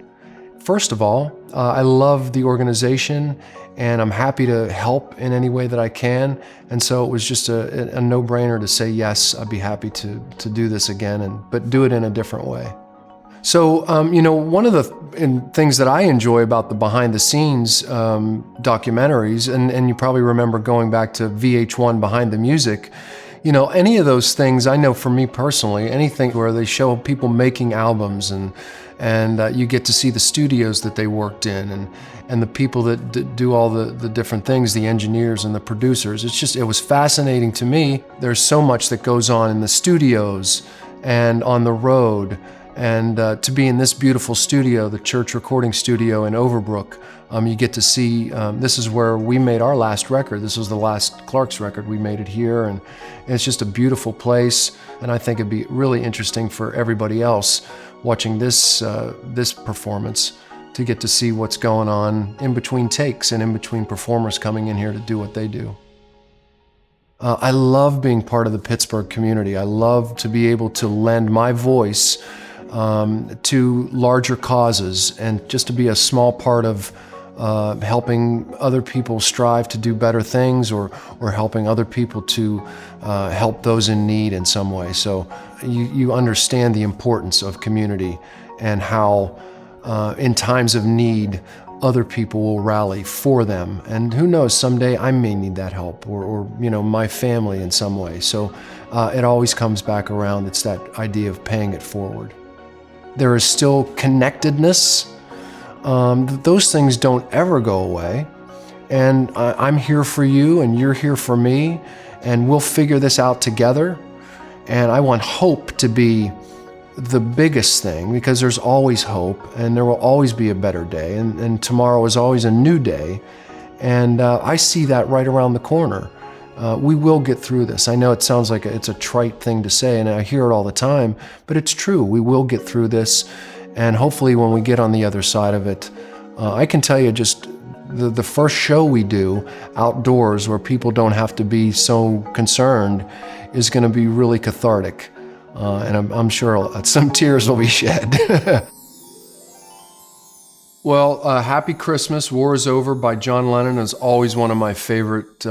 First of all, I love the organization, and I'm happy to help in any way that I can. And so it was just a no-brainer to say, yes, I'd be happy to do this again, but do it in a different way. So, one of the things that I enjoy about the behind the scenes documentaries, and you probably remember going back to VH1 Behind the Music, any of those things, I know for me personally, anything where they show people making albums and you get to see the studios that they worked in and the people that do all the different things, the engineers and the producers. It was fascinating to me. There's so much that goes on in the studios and on the road And to be in this beautiful studio, the church recording studio in Overbrook, you get to see, this is where we made our last record. This was the last Clark's record. We made it here, and it's just a beautiful place. And I think it'd be really interesting for everybody else watching this, this performance to get to see what's going on in between takes and in between performers coming in here to do what they do. I love being part of the Pittsburgh community. I love to be able to lend my voice to larger causes and just to be a small part of helping other people strive to do better things, or helping other people to help those in need in some way. So you understand the importance of community and how in times of need other people will rally for them. And who knows, someday I may need that help, or you know, my family in some way. So it always comes back around. It's that idea of paying it forward. There is still connectedness. Those things don't ever go away. And I'm here for you, and you're here for me, and we'll figure this out together. And I want hope to be the biggest thing, because there's always hope, and there will always be a better day, and tomorrow is always a new day. And I see that right around the corner. We will get through this. I know it sounds like it's a trite thing to say, and I hear it all the time, but it's true. We will get through this, and hopefully when we get on the other side of it, I can tell you just the first show we do outdoors where people don't have to be so concerned is going to be really cathartic. And I'm sure some tears will be shed. Well, Happy Christmas, War is Over by John Lennon is always one of my favorite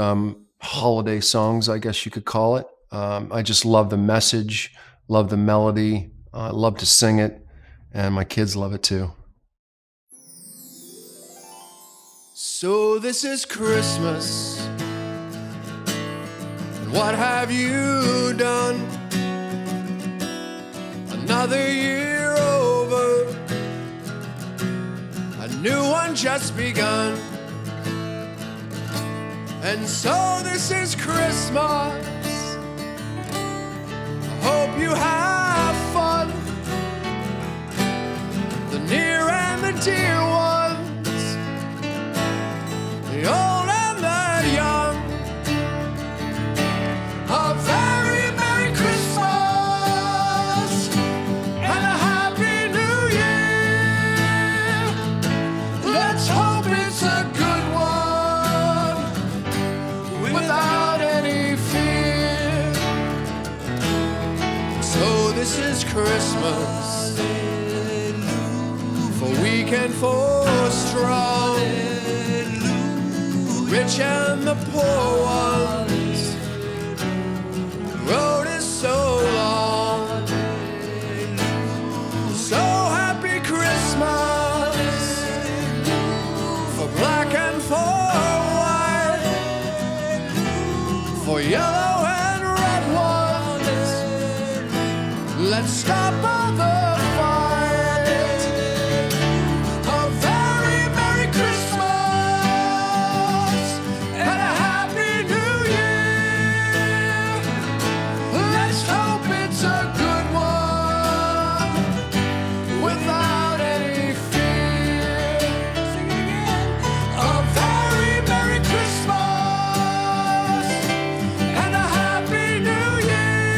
holiday songs, I guess you could call it. I just love the message, love the melody, love to sing it, and my kids love it too. So this is Christmas, and what have you done? Another year over, a new one just begun. And so this is Christmas, I hope you have fun. The near and the dear ones, the old and the young, a very Merry Christmas and a Happy New Year. Let's hope it's a good one without any fear. So this is Christmas, for weak and for strong, rich and the poor ones. The road is so long. So happy Christmas for black and for white, for yellow and red ones. Let's stop all the fight. A very Merry Christmas and a Happy New Year. Let's hope it's a good one without any fear. Sing it again. A very Merry Christmas and a Happy New Year.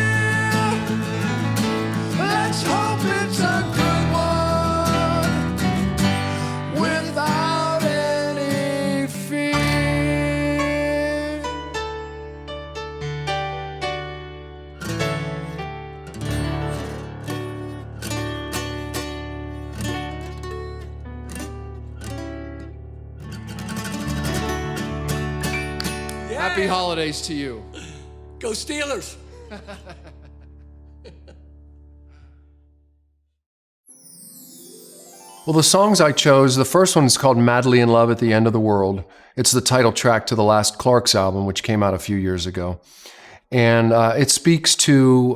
Let's hope it's a good one without any fear. Happy holidays to you. Go Steelers! Well, the songs I chose, the first one is called Madly in Love at the End of the World. It's the title track to the last Clark's album, which came out a few years ago. And it speaks to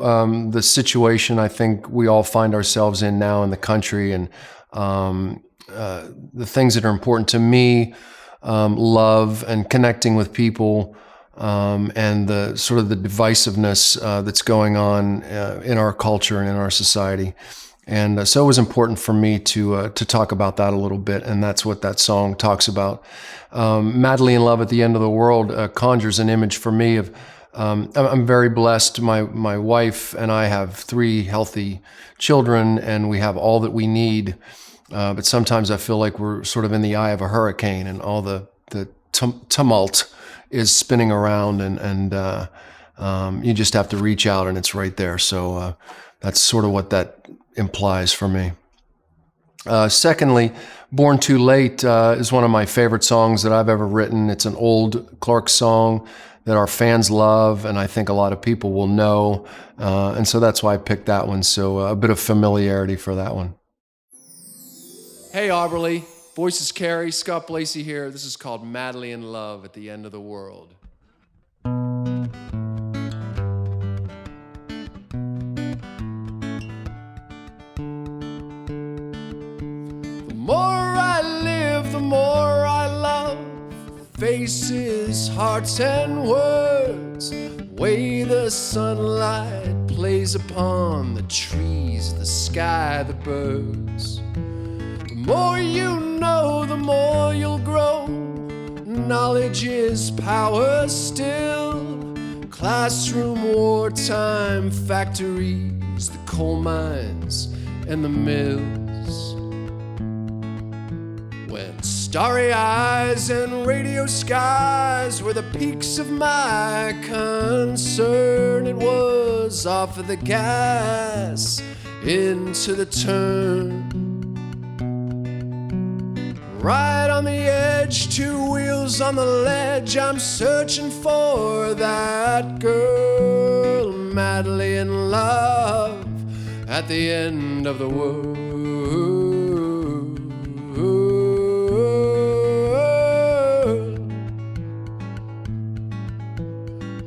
the situation I think we all find ourselves in now in the country, and the things that are important to me, love and connecting with people, and the sort of the divisiveness that's going on in our culture and in our society. And so it was important for me to talk about that a little bit, and that's what that song talks about. Madly in Love at the End of the World conjures an image for me of, I'm very blessed. My wife and I have 3 healthy children, and we have all that we need. But sometimes I feel like we're sort of in the eye of a hurricane, and all the tumult is spinning around, and you just have to reach out, and it's right there. So that's sort of what that implies for me. Secondly, Born Too Late is one of my favorite songs that I've ever written. It's an old Clark song that our fans love, and I think a lot of people will know. And so that's why I picked that one. So a bit of familiarity for that one. Hey, Auberly. Voices Carry, Scott Blasey here. This is called Madly in Love at the End of the World. The more I live, the more I love. Faces, hearts, and words. Way the sunlight plays upon the trees, the sky, the birds. The more you know, the more you'll grow. Knowledge is power still. Classroom, wartime, factories, the coal mines, and the mills. When starry eyes and radio skies were the peaks of my concern, it was off of the gas, into the turn. Right on the edge, 2 wheels on the ledge, I'm searching for that girl, madly in love at the end of the world.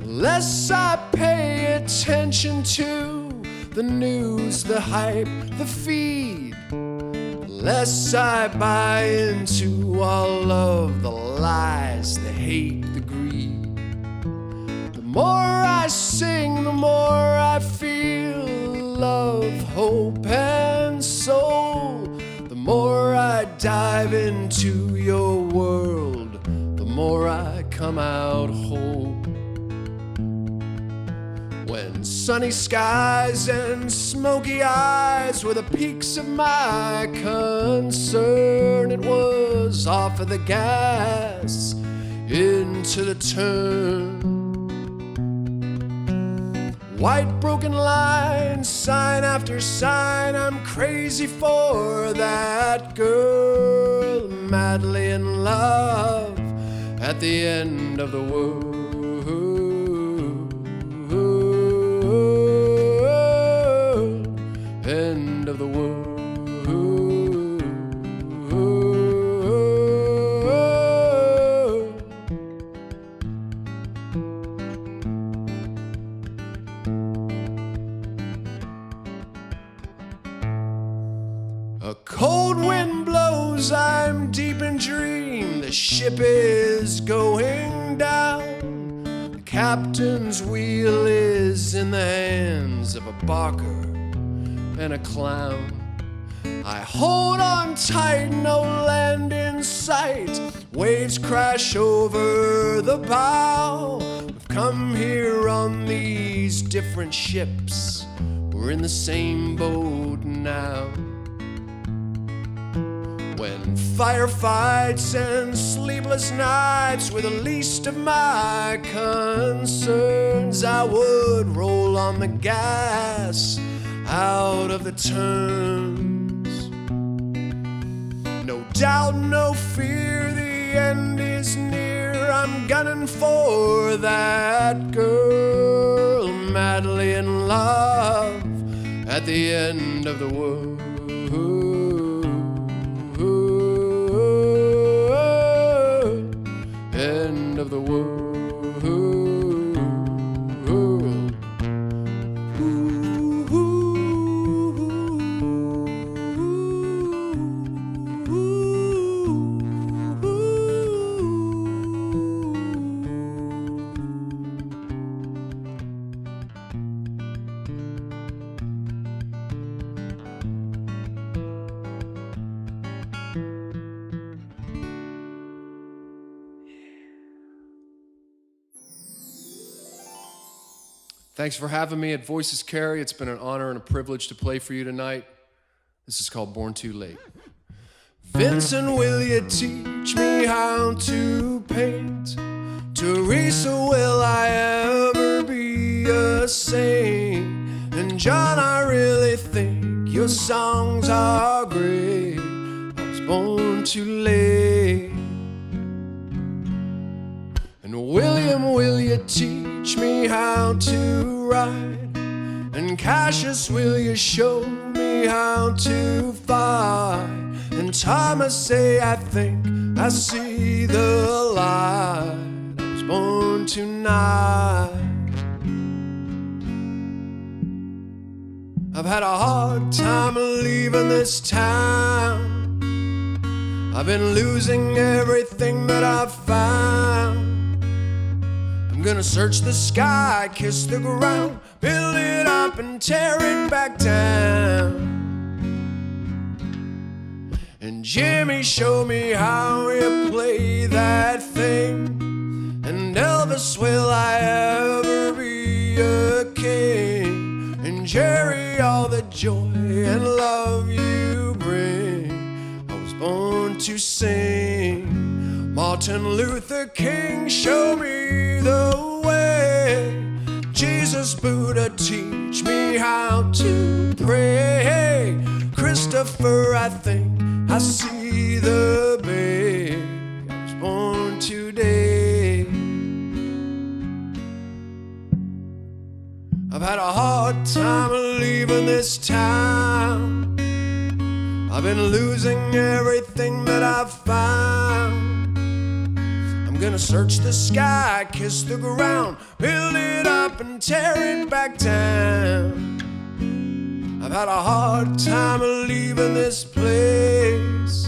Less I pay attention to the news, the hype, the feed, less I buy into all of the lies, the hate, the greed. The more I sing, the more I feel love, hope, and soul. The more I dive into your world, the more I come out whole. When sunny skies and smoky eyes were the peaks of my concern, it was off of the gas, into the turn. White broken lines, sign after sign, I'm crazy for that girl, madly in love at the end of the world. End of the world. A cold wind blows, I'm deep in dream. The ship is going down. The captain's wheel is in the hands of a barker and a clown. I hold on tight, no land in sight. Waves crash over the bow. We've come here on these different ships. We're in the same boat now. When firefights and sleepless nights were the least of my concerns, I would roll on the gas out of the turns. No doubt, no fear, the end is near. I'm gunning for that girl, madly in love at the end of the world. End of the world. Thanks for having me at Voices Carry. It's been an honor and a privilege to play for you tonight. This is called Born Too Late. Vincent, will you teach me how to paint? Teresa, will I ever be a saint? And John, I really think your songs are great. I was born too late. And William, will you teach me how to ride? And Cassius, will you show me how to fight? And Thomas, say, I think I see the light. I was born tonight. I've had a hard time leaving this town. I've been losing everything that I've found. I'm gonna search the sky, kiss the ground, build it up and tear it back down. And Jimmy, show me how you play that thing. And Elvis, will I ever be a king? And Jerry, all the joy and love you bring, I was born to sing. Martin Luther King, show me the way. Jesus, Buddha, teach me how to pray. Christopher, I think I see the bay. I was born today. I've had a hard time leaving this town. I've been losing everything that I've found. I'm gonna search the sky, kiss the ground, build it up and tear it back down. I've had a hard time leaving this place.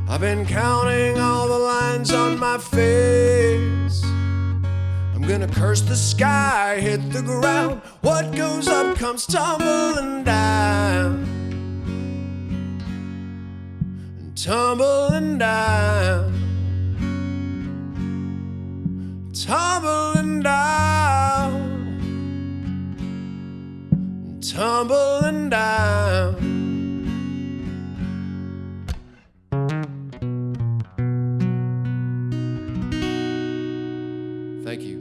I've been counting all the lines on my face. I'm gonna curse the sky, hit the ground. What goes up comes tumbling down. And tumbling down. Tumbling down. Tumbling down. Thank you.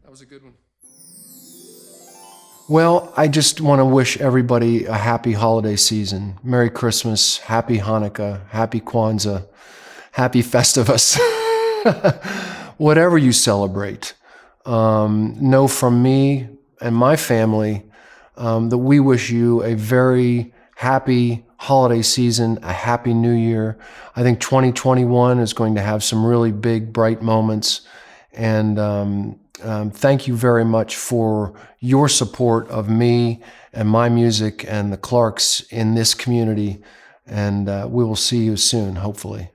That was a good one. Well, I just want to wish everybody a happy holiday season. Merry Christmas, Happy Hanukkah, Happy Kwanzaa, Happy Festivus. Whatever you celebrate, know from me and my family that we wish you a very happy holiday season, a happy new year. I think 2021 is going to have some really big, bright moments. And thank you very much for your support of me and my music and the Clarks in this community. And we will see you soon, hopefully.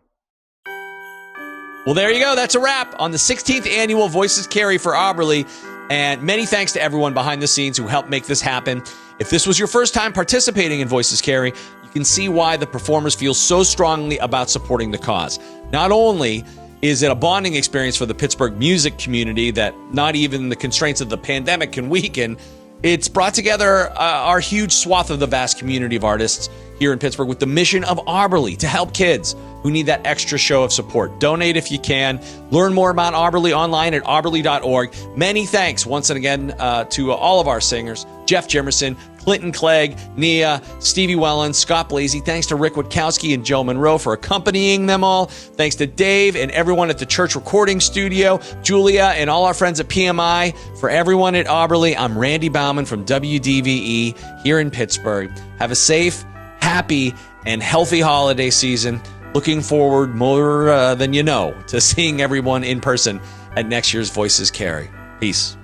Well, there you go. That's a wrap on the 16th annual Voices Carry for Auberly. And many thanks to everyone behind the scenes who helped make this happen. If this was your first time participating in Voices Carry, you can see why the performers feel so strongly about supporting the cause. Not only is it a bonding experience for the Pittsburgh music community that not even the constraints of the pandemic can weaken, it's brought together our huge swath of the vast community of artists here in Pittsburgh with the mission of Auberly to help kids who need that extra show of support. Donate if you can. Learn more about Auberly online at auberly.org. Many thanks once again to all of our singers, Jeff Jimerson, Clinton Clegg, Nia, Stevie Wellens, Scott Blasey. Thanks to Rick Witkowski and Joe Monroe for accompanying them all. Thanks to Dave and everyone at the Church Recording Studio, Julia and all our friends at PMI. For everyone at Auberly, I'm Randy Bauman from WDVE here in Pittsburgh. Have a safe, happy, and healthy holiday season. Looking forward more than you know to seeing everyone in person at next year's Voices Carry. Peace.